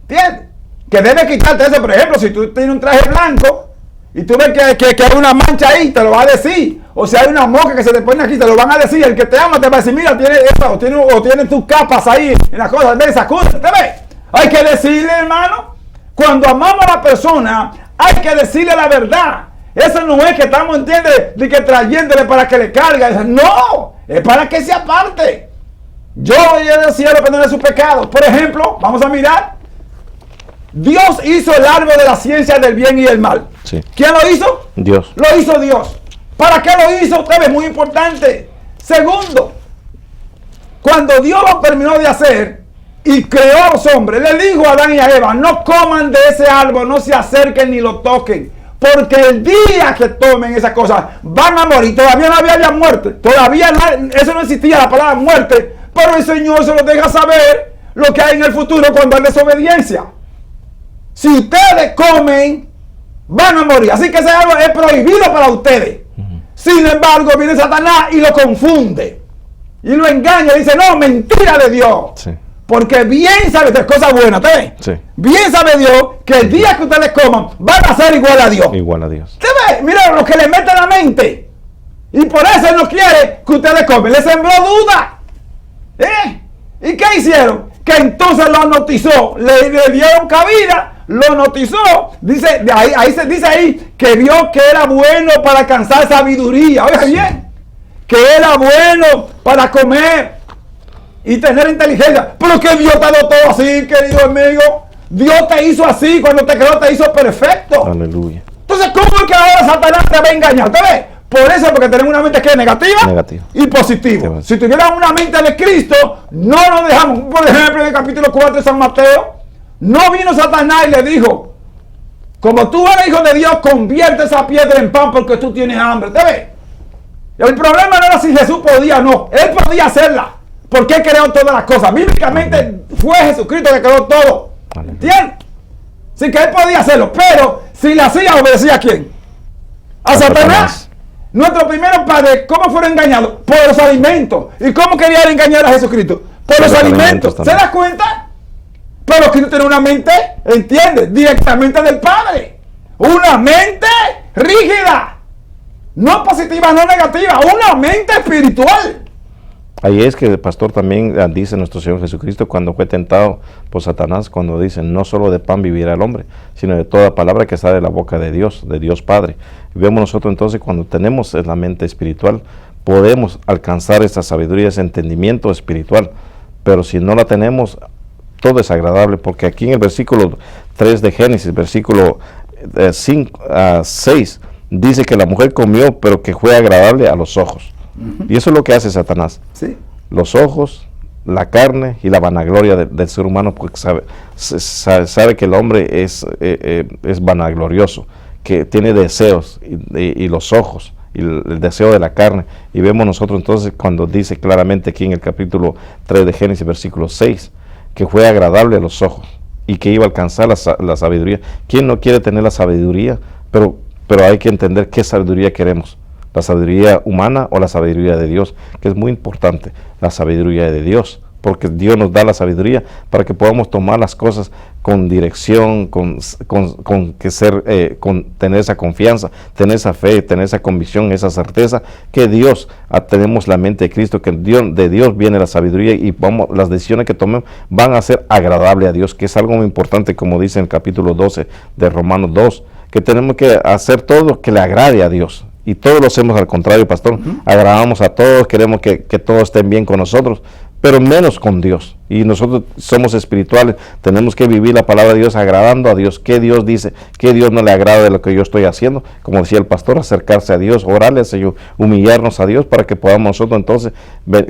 [SPEAKER 1] ¿entiendes? Que debe quitarte eso. Por ejemplo, si tú tienes un traje blanco y tú ves que hay una mancha ahí, te lo va a decir. O si hay una mosca que se te pone aquí, te lo van a decir. El que te ama te va a decir, mira, tiene eso, o tiene tus capas ahí en las cosas, de esas cosas, ¿te ves? Hay que decirle, hermano, cuando amamos a la persona, hay que decirle la verdad. Eso no es que estamos, ¿entiendes? De que trayéndole para que le cargue. No, es para que se aparte. Yo iré del cielo a perdonar sus pecados. Por ejemplo, vamos a mirar. Dios hizo el árbol de la ciencia del bien y del mal.
[SPEAKER 2] Sí.
[SPEAKER 1] ¿Quién lo hizo?
[SPEAKER 2] Dios.
[SPEAKER 1] Lo hizo Dios. ¿Para qué lo hizo? Usted ve, muy importante. Segundo, cuando Dios lo terminó de hacer y creó a los hombres, le dijo a Adán y a Eva, no coman de ese árbol, no se acerquen ni lo toquen, porque el día que tomen esas cosas van a morir. Todavía no había muerte, todavía no, eso no existía la palabra muerte, pero el Señor se lo deja saber lo que hay en el futuro cuando hay desobediencia. Si ustedes comen, van a morir. Así que ese árbol es prohibido para ustedes. Sin embargo, viene Satanás y lo confunde y lo engaña y dice, no, mentira de Dios.
[SPEAKER 2] Sí.
[SPEAKER 1] Porque bien sabe, de cosas buenas, ¿te ves?
[SPEAKER 2] Sí.
[SPEAKER 1] Bien sabe Dios que el día que ustedes coman van a ser igual a Dios.
[SPEAKER 2] Igual a Dios.
[SPEAKER 1] ¿Te ves? Mira lo que le mete a la mente. Y por eso Él no quiere que ustedes comen. Le sembró duda. ¿Y qué hicieron? Que entonces lo notizó. Le dieron cabida, lo notizó. Dice, ahí se dice ahí que vio que era bueno para alcanzar sabiduría. Oiga bien. Que era bueno para comer y tener inteligencia. Pero que Dios te dio todo así, querido amigo. Dios te hizo así, cuando te creó te hizo perfecto.
[SPEAKER 2] Aleluya.
[SPEAKER 1] Entonces, ¿cómo es que ahora Satanás te va a engañar? ¿Te ves? Por eso, porque tenemos una mente que es negativa y positiva. Si tuviéramos una mente de Cristo, no nos dejamos. Por ejemplo, en el capítulo 4 de San Mateo, no vino Satanás y le dijo, como tú eres hijo de Dios, convierte esa piedra en pan porque tú tienes hambre. ¿Te ves? El problema no era si Jesús podía o no. Él podía hacerla. Porque Él creó todas las cosas. Bíblicamente fue Jesucristo que creó todo. ¿Entiendes? Así que Él podía hacerlo. Pero si la hacía, obedecía a quién? A Satanás. Nuestros primeros padres, ¿cómo fueron engañados? Por los alimentos. ¿Y cómo querían engañar a Jesucristo? Por los alimentos. ¿Se da cuenta? Pero Cristo tiene una mente, ¿entiendes? Directamente del Padre. Una mente rígida. No positiva, no negativa. Una mente espiritual.
[SPEAKER 2] Ahí es que el pastor también dice nuestro Señor Jesucristo cuando fue tentado por Satanás, cuando dice, no solo de pan vivirá el hombre, sino de toda palabra que sale de la boca de Dios Padre. Y vemos nosotros entonces cuando tenemos la mente espiritual, podemos alcanzar esa sabiduría, ese entendimiento espiritual. Pero si no la tenemos, todo es agradable, porque aquí en el versículo 3 de Génesis, versículo 6, dice que la mujer comió, pero que fue agradable a los ojos. Y eso es lo que hace Satanás.
[SPEAKER 1] Sí.
[SPEAKER 2] Los ojos, la carne y la vanagloria del ser humano, porque sabe que el hombre es vanaglorioso, que tiene deseos y los ojos y el deseo de la carne. Y vemos nosotros entonces cuando dice claramente aquí en el capítulo 3 de Génesis, versículo 6, que fue agradable a los ojos y que iba a alcanzar la sabiduría. ¿Quién no quiere tener la sabiduría? Pero hay que entender qué sabiduría queremos. La sabiduría humana o la sabiduría de Dios, que es muy importante, la sabiduría de Dios, porque Dios nos da la sabiduría para que podamos tomar las cosas con dirección, con tener esa confianza, tener esa fe, tener esa convicción, esa certeza, que Dios, tenemos la mente de Cristo, que de Dios viene la sabiduría y las decisiones que tomemos van a ser agradables a Dios, que es algo muy importante, como dice en el capítulo 12 de Romanos 2, que tenemos que hacer todo que le agrade a Dios. Y todos lo hacemos al contrario, pastor. Agradamos a todos, queremos que todos estén bien con nosotros, pero menos con Dios. Y nosotros somos espirituales, tenemos que vivir la palabra de Dios agradando a Dios. ¿Qué Dios dice? ¿Qué Dios no le agrada de lo que yo estoy haciendo? Como decía el pastor, acercarse a Dios, orarle al Señor, humillarnos a Dios para que podamos nosotros entonces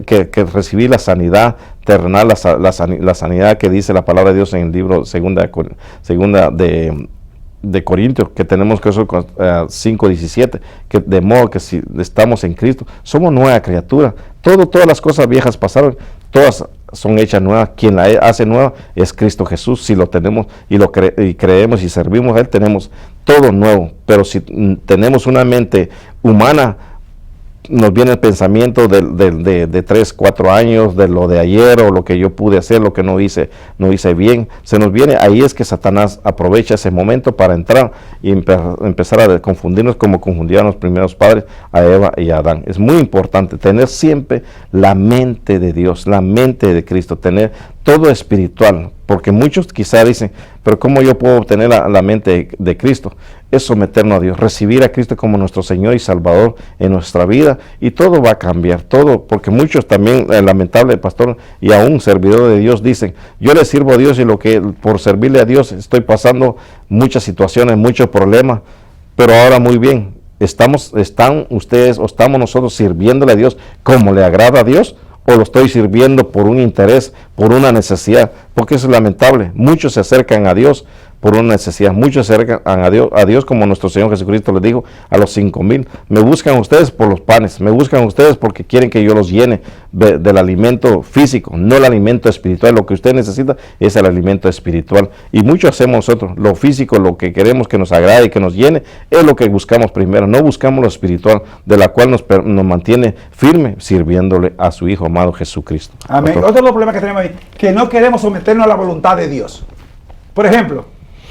[SPEAKER 2] que recibir la sanidad terrenal, la sanidad que dice la palabra de Dios en el libro segunda de Corintios, que tenemos que eso 5:17, que de modo que si estamos en Cristo, somos nueva criatura. Todas las cosas viejas pasaron, todas son hechas nuevas. Quien la hace nueva es Cristo Jesús. Si lo tenemos y creemos y servimos a Él, tenemos todo nuevo. Pero si tenemos una mente humana, nos viene el pensamiento de 3, 4 años, de lo de ayer o lo que yo pude hacer, lo que no hice bien. Se nos viene, ahí es que Satanás aprovecha ese momento para entrar y empezar a confundirnos como confundían los primeros padres a Eva y a Adán. Es muy importante tener siempre la mente de Dios, la mente de Cristo, tener todo espiritual, porque muchos quizá dicen, pero ¿cómo yo puedo obtener la mente de Cristo? Es someternos a Dios, recibir a Cristo como nuestro Señor y Salvador en nuestra vida, y todo va a cambiar, todo, porque muchos también, lamentable pastor, y aún servidor de Dios, dicen, yo le sirvo a Dios y por servirle a Dios estoy pasando muchas situaciones, muchos problemas, pero ahora muy bien, ¿están ustedes o estamos nosotros sirviéndole a Dios como le agrada a Dios? ¿O lo estoy sirviendo por un interés, por una necesidad? Porque eso es lamentable. Muchos se acercan a Dios por una necesidad. Muchos se acercan a Dios como nuestro Señor Jesucristo les dijo a los 5,000. Me buscan ustedes por los panes. Me buscan ustedes porque quieren que yo los llene del alimento físico, no el alimento espiritual. Lo que usted necesita es el alimento espiritual. Y mucho hacemos nosotros. Lo físico, lo que queremos que nos agrade y que nos llene, es lo que buscamos primero. No buscamos lo espiritual, de la cual nos mantiene firme sirviéndole a su Hijo amado Jesucristo.
[SPEAKER 1] Amén. Otro de los problemas que tenemos ahí, que no queremos someternos a la voluntad de Dios. Por ejemplo,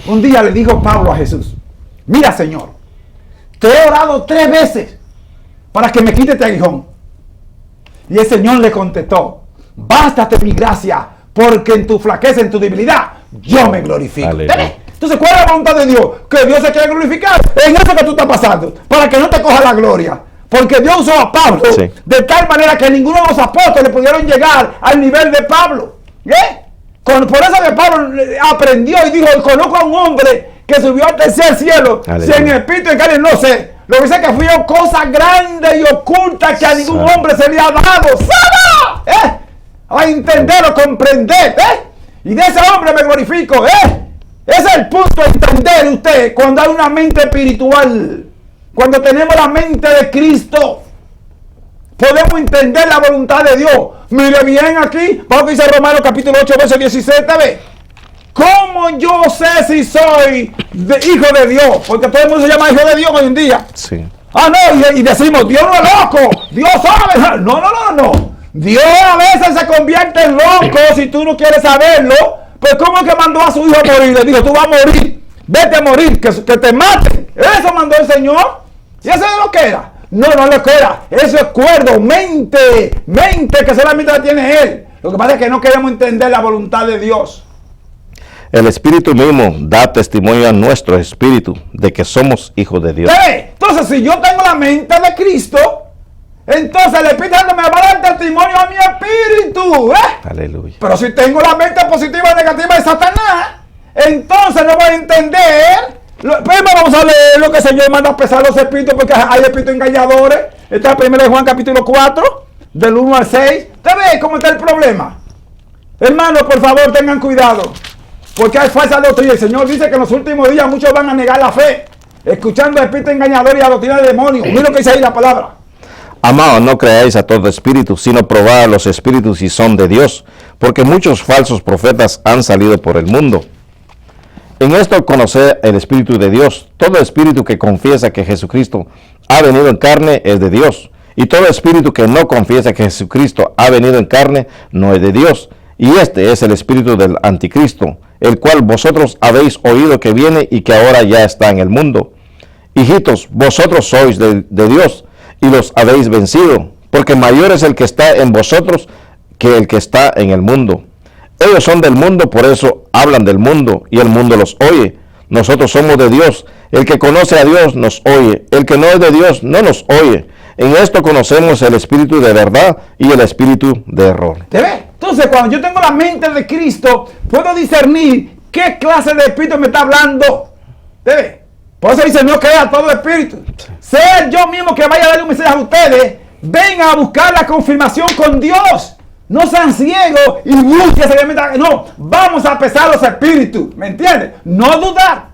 [SPEAKER 1] un día le dijo Pablo a Jesús, mira Señor, te he orado 3 veces para que me quite este aguijón. Y el Señor le contestó, bástate mi gracia, porque en tu flaqueza, en tu debilidad, yo me glorifico. Entonces, ¿cuál es la voluntad de Dios? Que Dios se quiere glorificar en eso que tú estás pasando, para que no te coja la gloria. Porque Dios usó a Pablo de tal manera que ninguno de los apóstoles pudieron llegar al nivel de Pablo. Por eso que Pablo aprendió y dijo, conozco a un hombre que subió al tercer cielo, si en espíritu y carne no sé. Lo que sé que fui yo cosas grandes y ocultas que a ningún hombre se le ha dado. ¡Sana! A entender o comprender. Y de ese hombre me glorifico. Ese es el punto de entender usted cuando hay una mente espiritual. Cuando tenemos la mente de Cristo, podemos entender la voluntad de Dios. Mire bien aquí, vamos a dice Romanos capítulo 8, verso 16, ¿ve? ¿Cómo yo sé si soy hijo de Dios? Porque todo el mundo se llama hijo de Dios hoy en día.
[SPEAKER 2] Sí.
[SPEAKER 1] Ah, no, y decimos, Dios no es loco, Dios sabe. No. Dios a veces se convierte en loco si tú no quieres saberlo. Pues ¿cómo es que mandó a su hijo a morir? Le dijo, tú vas a morir, vete a morir, que te maten. Eso mandó el Señor. ¿Y eso es lo que era? No lo que era. Eso es cuerdo, mente que solamente la tiene Él. Lo que pasa es que no queremos entender la voluntad de Dios.
[SPEAKER 2] El Espíritu mismo da testimonio a nuestro espíritu de que somos hijos de Dios.
[SPEAKER 1] Entonces, si yo tengo la mente de Cristo, entonces el Espíritu Santo me va a dar testimonio a mi espíritu.
[SPEAKER 2] Aleluya.
[SPEAKER 1] Pero si tengo la mente positiva o negativa de Satanás, entonces no voy a entender. Primero vamos a leer lo que el Señor manda a pesar los espíritus, porque hay espíritus engañadores. Está en 1 Juan capítulo 4, del 1 al 6. ¿Usted ve cómo está el problema? Hermanos, por favor, tengan cuidado. Porque hay falsa doctrina. El Señor dice que en los últimos días muchos van a negar la fe, escuchando espíritus engañadores y la doctrina de demonios. Mira lo que dice ahí la palabra.
[SPEAKER 2] Amados, no creáis a todo espíritu, sino probad a los espíritus si son de Dios, porque muchos falsos profetas han salido por el mundo. En esto conoced el Espíritu de Dios. Todo espíritu que confiesa que Jesucristo ha venido en carne es de Dios. Y todo espíritu que no confiesa que Jesucristo ha venido en carne no es de Dios. Y este es el espíritu del anticristo, el cual vosotros habéis oído que viene y que ahora ya está en el mundo. Hijitos, vosotros sois de Dios y los habéis vencido, porque mayor es el que está en vosotros que el que está en el mundo. Ellos son del mundo, por eso hablan del mundo, y el mundo los oye. Nosotros somos de Dios. El que conoce a Dios nos oye. El que no es de Dios no nos oye. En esto conocemos el espíritu de verdad y el espíritu de error.
[SPEAKER 1] ¿Te ves? Entonces, cuando yo tengo la mente de Cristo, puedo discernir qué clase de espíritu me está hablando. ¿Te ves? Por eso dice, no crea todo espíritu. Sea yo mismo que vaya a darle un mensaje a ustedes. Vengan a buscar la confirmación con Dios. No sean ciegos y busquen. No, vamos a pesar los espíritus. ¿Me entiendes? No dudar.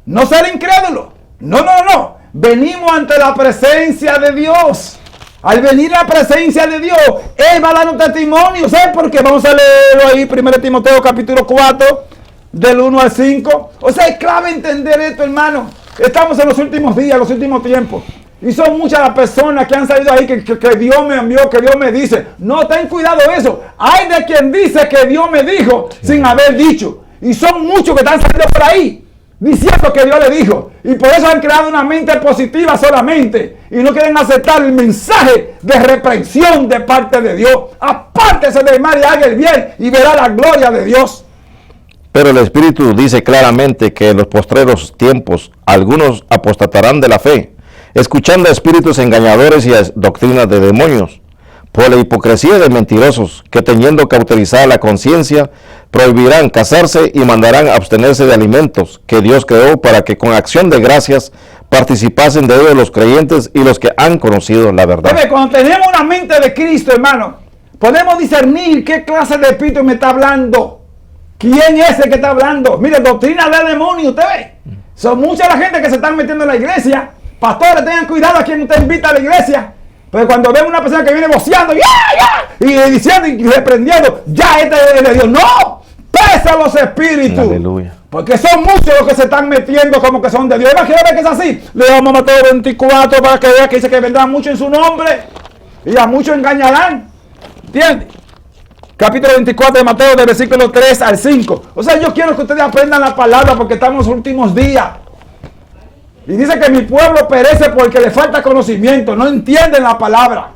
[SPEAKER 1] No ser incrédulo. No. Venimos ante la presencia de Dios. Al venir a la presencia de Dios, Él va a dar un testimonio. ¿Sabes por qué? Vamos a leerlo ahí, 1 Timoteo capítulo 4, del 1 al 5. O sea, es clave entender esto, hermano. Estamos en los últimos días, los últimos tiempos. Y son muchas las personas que han salido ahí que Dios me envió, que Dios me dice. No, ten cuidado de eso. Hay de quien dice que Dios me dijo sin haber dicho. Y son muchos que están saliendo por ahí diciendo que Dios le dijo. Y por eso han creado una mente positiva solamente. Y no quieren aceptar el mensaje de reprensión de parte de Dios. Apártese del mal y haga el bien y verá la gloria de Dios.
[SPEAKER 2] Pero el Espíritu dice claramente que en los postreros tiempos algunos apostatarán de la fe, escuchando a espíritus engañadores y a doctrinas de demonios, por la hipocresía de mentirosos, que teniendo cauterizada la conciencia, prohibirán casarse y mandarán abstenerse de alimentos que Dios creó para que con acción de gracias participasen de ellos los creyentes y los que han conocido la verdad.
[SPEAKER 1] Cuando tenemos una mente de Cristo, hermano, podemos discernir qué clase de espíritu me está hablando. ¿Quién es el que está hablando? Mire, doctrina de demonios, usted ve. Son mucha la gente que se están metiendo en la iglesia. Pastores, tengan cuidado a quien usted invita a la iglesia. Pero cuando ven una persona que viene voceando y diciendo y reprendiendo, ya este es de Dios. ¡No! ¡Pesa los espíritus!
[SPEAKER 2] Aleluya.
[SPEAKER 1] Porque son muchos los que se están metiendo como que son de Dios. Imagínate que es así. Leamos Mateo 24 para que vea que dice que vendrán mucho en su nombre y a muchos engañarán. ¿Entiendes? Capítulo 24 de Mateo, del versículo 3 al 5. O sea, yo quiero que ustedes aprendan la palabra porque estamos en los últimos días. Y dice que mi pueblo perece porque le falta conocimiento, no entienden la palabra.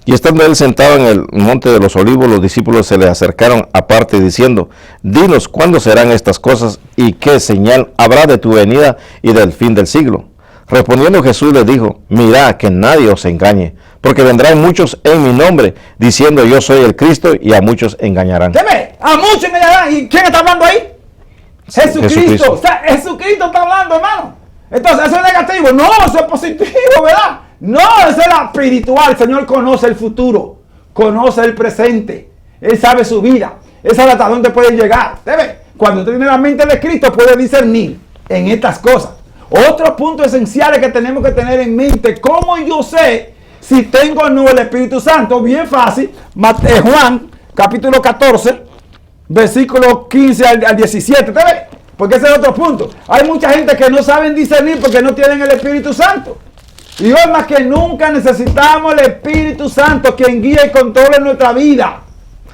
[SPEAKER 2] Y estando él sentado en el monte de los olivos, los discípulos se le acercaron aparte diciendo, dinos cuándo serán estas cosas y qué señal habrá de tu venida y del fin del siglo. Respondiendo Jesús les dijo, mirad que nadie os engañe, porque vendrán muchos en mi nombre, diciendo yo soy el Cristo, y a muchos engañarán.
[SPEAKER 1] ¿Qué ve? A muchos engañarán. ¿Y quién está hablando ahí? Jesucristo. O sea, Jesucristo está hablando, hermano. Entonces, ¿eso es negativo? No, eso es positivo, ¿verdad? No, eso es la espiritual. El Señor conoce el futuro, conoce el presente. Él sabe su vida. Él sabe hasta dónde puede llegar. ¿Te ve? Cuando usted tiene la mente de Cristo, puede discernir en estas cosas. Otro punto esencial que tenemos que tener en mente, ¿cómo yo sé si tengo o no el Espíritu Santo? Bien fácil, Juan, capítulo 14, versículo 15 al 17, ¿te ves? Porque ese es otro punto. Hay mucha gente que no saben discernir porque no tienen el Espíritu Santo. Y hoy más que nunca necesitamos el Espíritu Santo, quien guía y controle nuestra vida.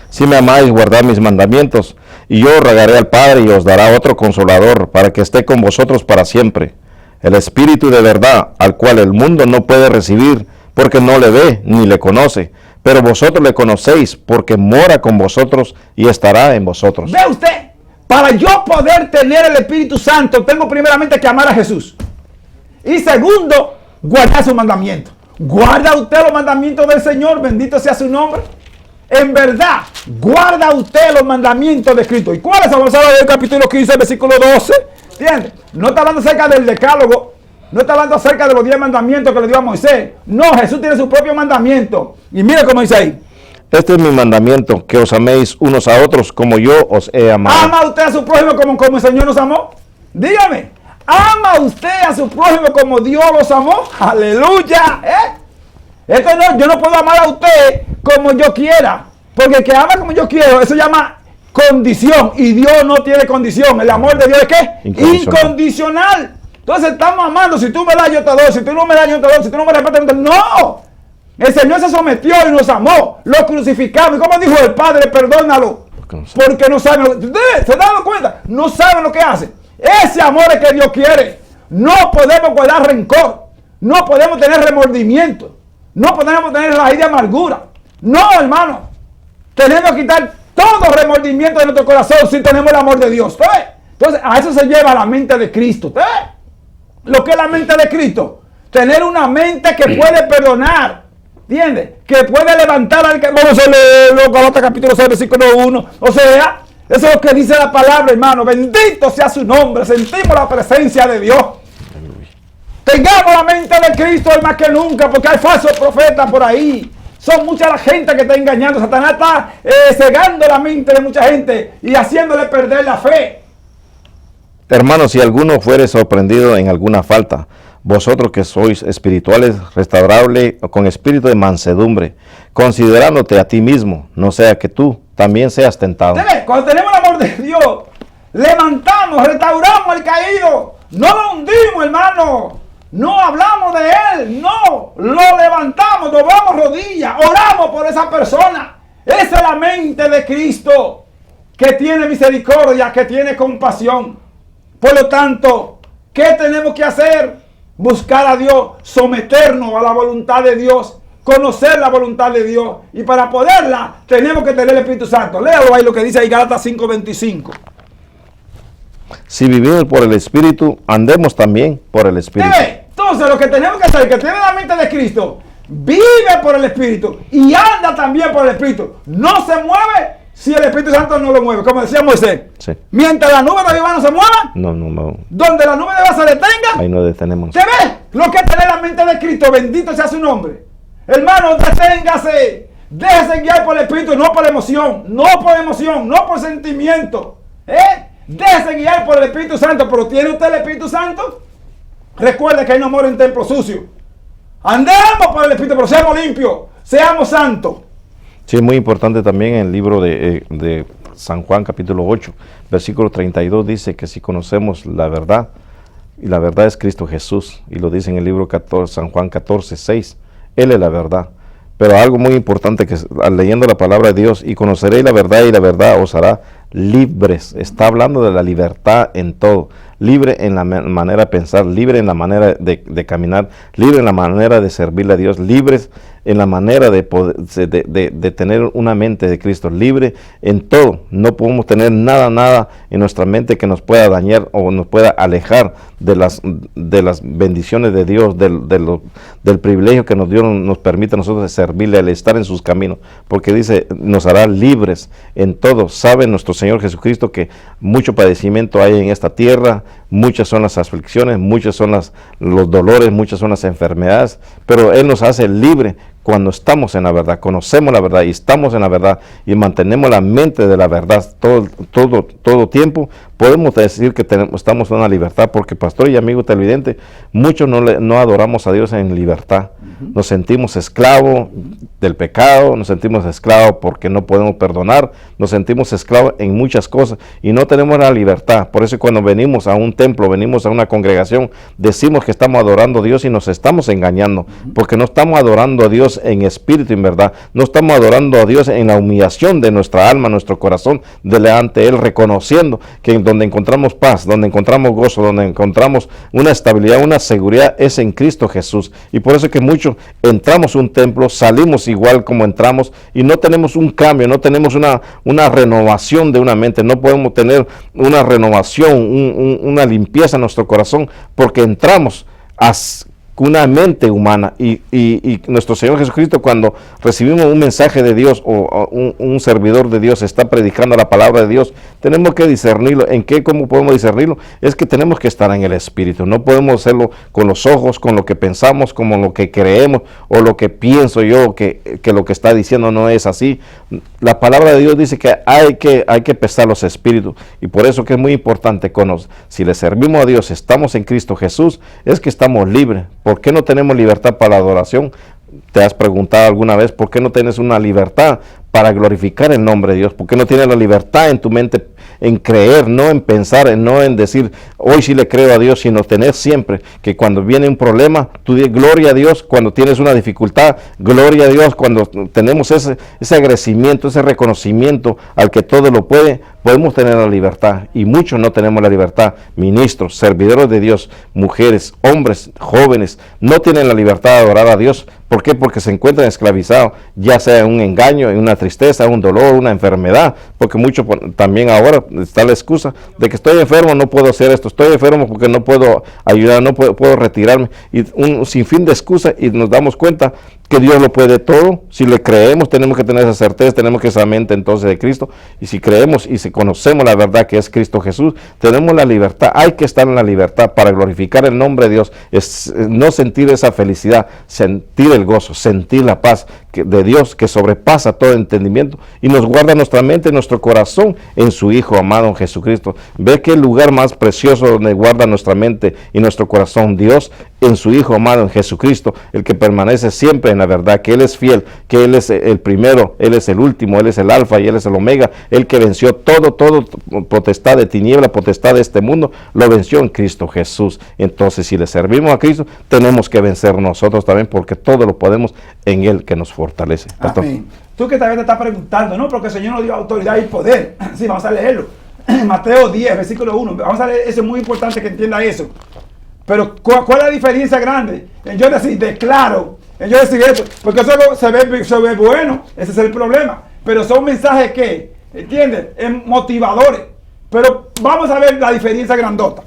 [SPEAKER 2] Si me amáis, guardad mis mandamientos, y yo rogaré al Padre y os dará otro consolador, para que esté con vosotros para siempre. El Espíritu de verdad, al cual el mundo no puede recibir, porque no le ve ni le conoce. Pero vosotros le conocéis, porque mora con vosotros y estará en vosotros.
[SPEAKER 1] Ve usted, para yo poder tener el Espíritu Santo, tengo primeramente que amar a Jesús. Y segundo, guardar sus mandamientos. ¿Guarda usted los mandamientos del Señor? Bendito sea su nombre. En verdad, guarda usted los mandamientos de Cristo. ¿Y cuáles son? Vamos a hablar del capítulo 15, versículo 12. ¿Entiendes? No está hablando acerca del decálogo. No está hablando acerca de los 10 mandamientos que le dio a Moisés. No, Jesús tiene su propio mandamiento. Y mire cómo dice ahí.
[SPEAKER 2] Este es mi mandamiento, que os améis unos a otros como yo os he amado.
[SPEAKER 1] ¿Ama usted a su prójimo como el Señor nos amó? Dígame. ¿Ama usted a su prójimo como Dios los amó? Aleluya. Esto no, yo no puedo amar a usted como yo quiera. Porque el que ama como yo quiero, eso se llama condición. Y Dios no tiene condición. El amor de Dios es ¿qué? Incondicional. Entonces estamos amando. Si tú me das, yo te doy. Si tú no me das, yo te doy. Si tú no me respetas, yo te doy. ¡No! El Señor se sometió y nos amó. Lo crucificamos. ¿Y cómo dijo el Padre? Perdónalo. Porque no saben. ¿Se han dado cuenta? No saben lo que hacen. Ese amor es que Dios quiere. No podemos guardar rencor. No podemos tener remordimiento. No podemos tener raíz de amargura. No, hermano. Tenemos que quitar todo remordimiento de nuestro corazón si tenemos el amor de Dios. Entonces, a eso se lleva la mente de Cristo. Lo que es la mente de Cristo. Tener una mente que puede perdonar. ¿Entiendes? Que puede levantar al que... Vamos a leerlo, Gálatas capítulo 6, versículo 1. O sea, eso es lo que dice la palabra, hermano. Bendito sea su nombre. Sentimos la presencia de Dios. Tengamos la mente de Cristo hoy más que nunca, porque hay falsos profetas por ahí. Son mucha la gente que está engañando. Satanás está cegando la mente de mucha gente y haciéndole perder la fe.
[SPEAKER 2] Hermanos, si alguno fuere sorprendido en alguna falta, vosotros que sois espirituales, restaurable con espíritu de mansedumbre, considerándote a ti mismo, no sea que tú también seas tentado.
[SPEAKER 1] Cuando tenemos el amor de Dios, levantamos, restauramos al caído, no lo hundimos, hermano, no hablamos de él, no, lo levantamos, doblamos rodillas, oramos por esa persona. Esa es la mente de Cristo, que tiene misericordia, que tiene compasión. Por lo tanto, ¿qué tenemos que hacer? Buscar a Dios, someternos a la voluntad de Dios, conocer la voluntad de Dios. Y para poderla, tenemos que tener el Espíritu Santo. Léalo ahí lo que dice ahí Gálatas 5:25.
[SPEAKER 2] Si vivimos por el Espíritu, andemos también por el Espíritu.
[SPEAKER 1] Entonces, lo que tenemos que hacer, el que tiene la mente de Cristo, vive por el Espíritu y anda también por el Espíritu. No se mueve si el Espíritu Santo no lo mueve, como decía Moisés.
[SPEAKER 2] Sí.
[SPEAKER 1] Mientras la nube de Jehová no se mueva,
[SPEAKER 2] no.
[SPEAKER 1] donde la nube de Jehová se detenga,
[SPEAKER 2] Ahí no detenemos.
[SPEAKER 1] ¿te ves? Lo que es tener la mente de Cristo, bendito sea su nombre. Hermano, deténgase. Déjese guiar por el Espíritu, no por la emoción. No por emoción, no por sentimiento. Déjese guiar por el Espíritu Santo. Pero ¿tiene usted el Espíritu Santo? Recuerde que hay no mora en templo sucio. Andemos por el Espíritu, pero seamos limpios, seamos santos.
[SPEAKER 2] Sí, es muy importante también en el libro de San Juan capítulo 8, versículo 32, dice que si conocemos la verdad, y la verdad es Cristo Jesús, y lo dice en el libro 14, San Juan 14, 6, Él es la verdad. Pero algo muy importante que leyendo la palabra de Dios, y conoceréis la verdad y la verdad os hará libres. Está hablando de la libertad en todo. Libre en la manera de pensar, libre en la manera de caminar, libre en la manera de servirle a Dios, libres en la manera de poder, de tener una mente de Cristo, libre en todo. No podemos tener nada en nuestra mente que nos pueda dañar o nos pueda alejar de las bendiciones de Dios, del privilegio que nos dio, nos permite a nosotros servirle, al estar en sus caminos, porque dice, nos hará libres en todo. Sabe nuestro Señor Jesucristo que mucho padecimiento hay en esta tierra, muchas son las aflicciones, muchos son los dolores, muchas son las enfermedades, pero Él nos hace libre cuando estamos en la verdad, conocemos la verdad y estamos en la verdad y mantenemos la mente de la verdad todo tiempo, podemos decir que estamos en una libertad, porque pastor y amigo televidente, muchos no adoramos a Dios en libertad. Nos sentimos esclavos del pecado, nos sentimos esclavos porque no podemos perdonar, nos sentimos esclavos en muchas cosas y no tenemos la libertad. Por eso cuando venimos a un templo, venimos a una congregación, decimos que estamos adorando a Dios y nos estamos engañando, porque no estamos adorando a Dios en espíritu y en verdad, no estamos adorando a Dios en la humillación de nuestra alma, nuestro corazón, delante de Él, reconociendo que donde encontramos paz, donde encontramos gozo, donde encontramos una estabilidad, una seguridad, es en Cristo Jesús. Y por eso es que muchos entramos a un templo, salimos igual como entramos y no tenemos un cambio, no tenemos una renovación de una mente, no podemos tener una renovación, una limpieza en nuestro corazón, porque entramos con una mente humana y nuestro Señor Jesucristo, cuando recibimos un mensaje de Dios o un servidor de Dios está predicando la palabra de Dios, tenemos que discernirlo. ¿Cómo podemos discernirlo? Es que tenemos que estar en el Espíritu, no podemos hacerlo con los ojos, con lo que pensamos, como lo que creemos o lo que pienso yo que lo que está diciendo no es así. La palabra de Dios dice que hay que pesar los espíritus, y por eso que es muy importante conocer, si le servimos a Dios, estamos en Cristo Jesús, es que estamos libres. ¿Por qué no tenemos libertad para la adoración? ¿Te has preguntado alguna vez por qué no tienes una libertad para glorificar el nombre de Dios? ¿Por qué no tienes la libertad en tu mente en creer, no en pensar, no en decir hoy sí le creo a Dios, sino tener siempre que cuando viene un problema, tú dices gloria a Dios? Cuando tienes una dificultad, gloria a Dios. Cuando tenemos ese agradecimiento, ese reconocimiento al que todo lo puede, podemos tener la libertad. Y muchos no tenemos la libertad. Ministros, servidores de Dios, mujeres, hombres, jóvenes, no tienen la libertad de adorar a Dios. ¿Por qué? Porque se encuentran esclavizados, ya sea en un engaño, en una tristeza, un dolor, una enfermedad, porque mucho también ahora está la excusa de que estoy enfermo, no puedo hacer esto, estoy enfermo porque no puedo ayudar, no puedo retirarme, y un sinfín de excusas, y nos damos cuenta que Dios lo puede todo. Si le creemos, tenemos que tener esa certeza, tenemos que esa mente entonces de Cristo, y si creemos y si conocemos la verdad que es Cristo Jesús, tenemos la libertad. Hay que estar en la libertad para glorificar el nombre de Dios, es no sentir esa felicidad, sentir el gozo, sentir la paz de Dios que sobrepasa todo entendimiento y nos guarda nuestra mente, nuestro corazón en su Hijo amado en Jesucristo. Ve que el lugar más precioso donde guarda nuestra mente y nuestro corazón Dios, en su Hijo amado en Jesucristo, el que permanece siempre en la verdad, que Él es fiel, que Él es el primero, Él es el último, Él es el alfa y Él es el omega, el que venció todo potestad de tiniebla, potestad de este mundo, lo venció en Cristo Jesús. Entonces, si le servimos a Cristo, tenemos que vencer nosotros también, porque todo lo podemos en Él que nos fortalece. Pastor.
[SPEAKER 1] Amén. Tú que también te estás preguntando, ¿no? Porque el Señor nos dio autoridad y poder. Sí, vamos a leerlo. Mateo 10, versículo 1. Vamos a leer, eso es muy importante que entienda eso. Pero, ¿cuál es la diferencia grande? En yo decir, declaro, en yo decir esto, porque eso se ve bueno, ese es el problema. Pero son mensajes que, ¿entiendes? Motivadores. Pero vamos a ver la diferencia grandota.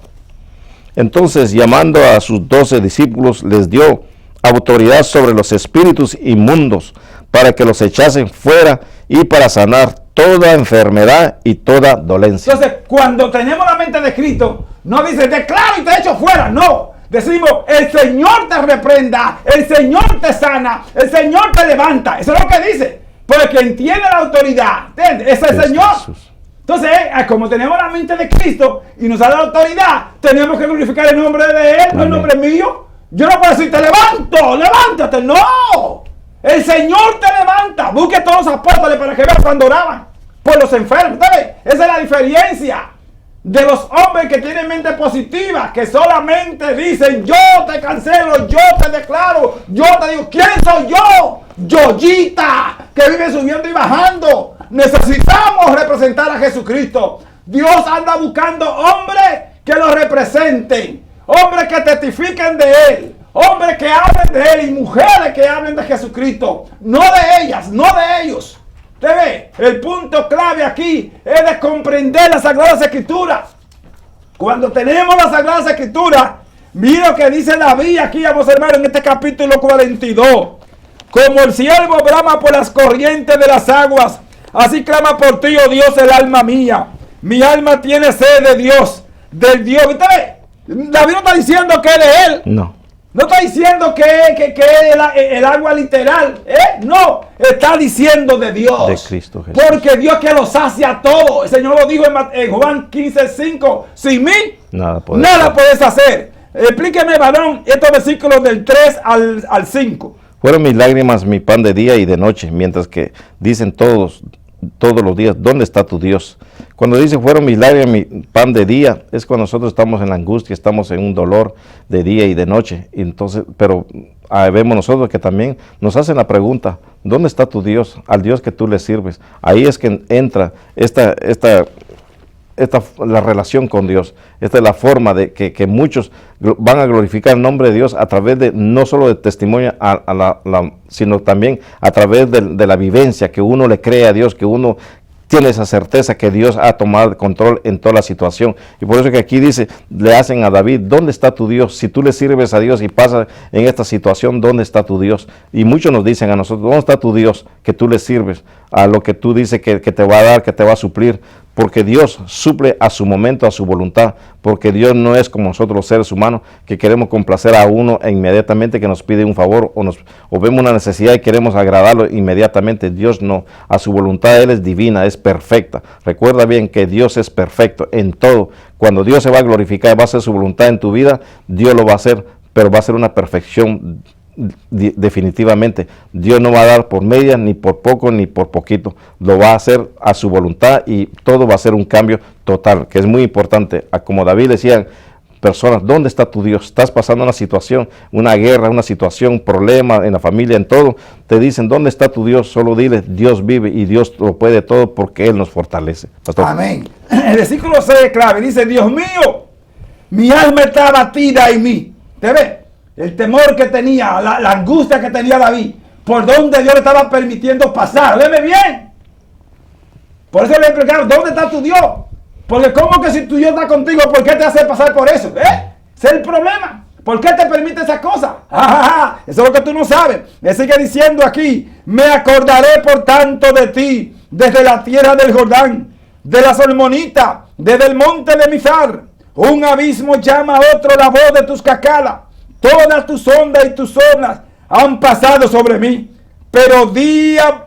[SPEAKER 2] Entonces, llamando a sus 12 discípulos, les dio autoridad sobre los espíritus inmundos, para que los echasen fuera y para sanar toda enfermedad y toda dolencia.
[SPEAKER 1] Entonces, cuando tenemos la mente de Cristo, no dice, declaro y te echo fuera. No, decimos, el Señor te reprenda, el Señor te sana, el Señor te levanta. Eso es lo que dice. Porque quien tiene la autoridad, ¿entiendes? Es el Señor. Jesús. Entonces, como tenemos la mente de Cristo y nos da la autoridad, tenemos que glorificar el nombre de Él, no el nombre mío. Yo no puedo decir, te levanto, levántate. No, el Señor te levanta. Busque todos los apóstoles para que vean cuando oraban por los enfermos. ¿Sabes? Esa es la diferencia de los hombres que tienen mente positiva, que solamente dicen, yo te cancelo, yo te declaro, yo te digo, ¿quién soy yo? Yoyita, que vive subiendo y bajando. Necesitamos representar a Jesucristo. Dios anda buscando hombres que lo representen, hombres que testifiquen de Él, hombres que hablen de Él y mujeres que hablen de Jesucristo. No de ellas, no de ellos. ¿Usted ve? El punto clave aquí es de comprender las Sagradas Escrituras. Cuando tenemos las Sagradas Escrituras, mira lo que dice David aquí, vamos a hermano, en este capítulo 42. Como el siervo brama por las corrientes de las aguas, así clama por ti, oh Dios, el alma mía. Mi alma tiene sed de Dios, del Dios. ¿Usted ve? David no está diciendo que él es él.
[SPEAKER 2] No.
[SPEAKER 1] No está diciendo que el agua literal. No, está diciendo de Dios.
[SPEAKER 2] De Cristo Jesús.
[SPEAKER 1] Porque Dios que lo sacia todo. El Señor lo dijo en Juan 15:5. Sin mí, nada puedes hacer. Explíqueme, varón, estos versículos del 3 al 5.
[SPEAKER 2] Fueron mis lágrimas mi pan de día y de noche, mientras que dicen todos los días, ¿dónde está tu Dios? Cuando dice fueron mis lágrimas mi pan de día, es cuando nosotros estamos en la angustia, estamos en un dolor de día y de noche. Y entonces, pero vemos nosotros que también nos hacen la pregunta, ¿dónde está tu Dios? Al Dios que tú le sirves. Ahí es que entra la relación con Dios. Esta es la forma de que muchos van a glorificar el nombre de Dios a través de, no solo de testimonio, sino también a través de la vivencia, que uno le cree a Dios, que uno tiene esa certeza que Dios ha tomado control en toda la situación. Y por eso que aquí dice, le hacen a David, ¿dónde está tu Dios? Si tú le sirves a Dios y pasas en esta situación, ¿dónde está tu Dios? Y muchos nos dicen a nosotros, ¿dónde está tu Dios que tú le sirves? A lo que tú dices que te va a dar, que te va a suplir. Porque Dios suple a su momento, a su voluntad, porque Dios no es como nosotros los seres humanos, que queremos complacer a uno e inmediatamente que nos pide un favor o vemos una necesidad y queremos agradarlo inmediatamente. Dios no, a su voluntad Él es divina, es perfecta. Recuerda bien que Dios es perfecto en todo. Cuando Dios se va a glorificar, va a hacer su voluntad en tu vida, Dios lo va a hacer, pero va a ser una perfección definitivamente. Dios no va a dar por media, ni por poco, ni por poquito. Lo va a hacer a su voluntad y todo va a ser un cambio total, que es muy importante. Como David decía, personas, ¿dónde está tu Dios? Estás pasando una situación, una guerra, una situación, un problema en la familia, en todo. Te dicen, ¿dónde está tu Dios? Solo dile, Dios vive y Dios lo puede todo porque Él nos fortalece. Pastor.
[SPEAKER 1] Amén. El versículo 6 es clave. Dice, Dios mío, mi alma está abatida en mí. ¿Te ves? El temor que tenía, la angustia que tenía David, por donde Dios le estaba permitiendo pasar. Veme bien. Por eso le explicaron, ¿dónde está tu Dios? Porque ¿cómo que si tu Dios está contigo, por qué te hace pasar por eso? Ese es el problema. ¿Por qué te permite esas cosas? Eso es lo que tú no sabes. Me sigue diciendo aquí, me acordaré por tanto de ti, desde la tierra del Jordán, de la Solmonita, desde el monte de Mizar. Un abismo llama a otro la voz de tus cacalas. Todas tus ondas y tus olas han pasado sobre mí, pero día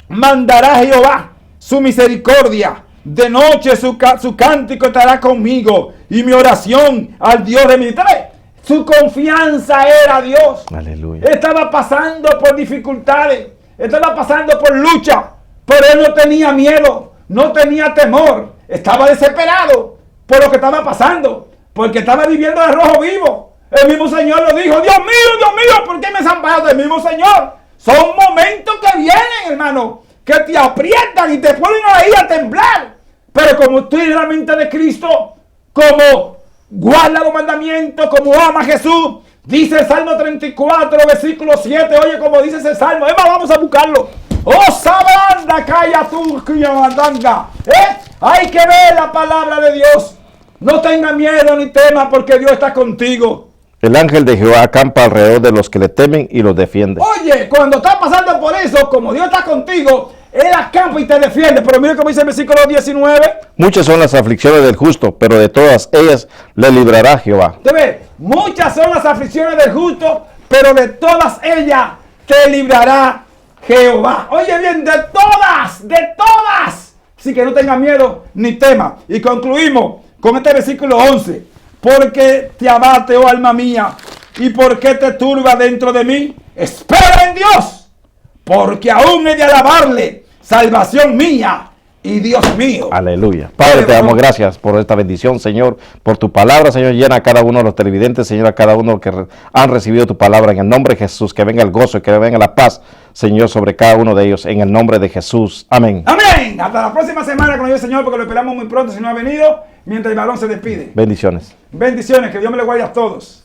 [SPEAKER 1] mandará Jehová su misericordia, de noche su cántico estará conmigo, y mi oración al Dios de mi vida. Su confianza era Dios.
[SPEAKER 2] Aleluya.
[SPEAKER 1] Estaba pasando por dificultades, estaba pasando por lucha, pero él no tenía miedo, no tenía temor, estaba desesperado por lo que estaba pasando, porque estaba viviendo el rojo vivo. El mismo Señor lo dijo, Dios mío, ¿por qué me has amparado? El mismo Señor. Son momentos que vienen, hermano, que te aprietan y te ponen ahí a temblar. Pero como tú eres la mente de Cristo, como guarda los mandamientos, como ama a Jesús, dice el Salmo 34, versículo 7, oye como dice ese Salmo, vamos a buscarlo. Oh, sabanda, calla tú, hay que ver la palabra de Dios. No tenga miedo ni tema porque Dios está contigo.
[SPEAKER 2] El ángel de Jehová acampa alrededor de los que le temen y los defiende.
[SPEAKER 1] Oye, cuando estás pasando por eso, como Dios está contigo, Él acampa y te defiende. Pero mira cómo dice el versículo 19.
[SPEAKER 2] Muchas son las aflicciones del justo, pero de todas ellas le librará Jehová.
[SPEAKER 1] ¿Te ves? Muchas son las aflicciones del justo, pero de todas ellas te librará Jehová. Oye bien, de todas, de todas. Así que no tengas miedo ni tema. Y concluimos con este versículo 11. Porque te abate, oh alma mía, y por qué te turba dentro de mí. Espera en Dios, porque aún he de alabarle, salvación mía y Dios mío.
[SPEAKER 2] Aleluya. Padre, te damos gracias por esta bendición, Señor, por tu palabra, Señor. Llena a cada uno de los televidentes, Señor, a cada uno que han recibido tu palabra en el nombre de Jesús. Que venga el gozo y que venga la paz, Señor, sobre cada uno de ellos en el nombre de Jesús. Amén.
[SPEAKER 1] Amén. Hasta la próxima semana con Dios, Señor, porque lo esperamos muy pronto si no ha venido, mientras el varón se despide.
[SPEAKER 2] Bendiciones.
[SPEAKER 1] Bendiciones, que Dios me le guarde a todos.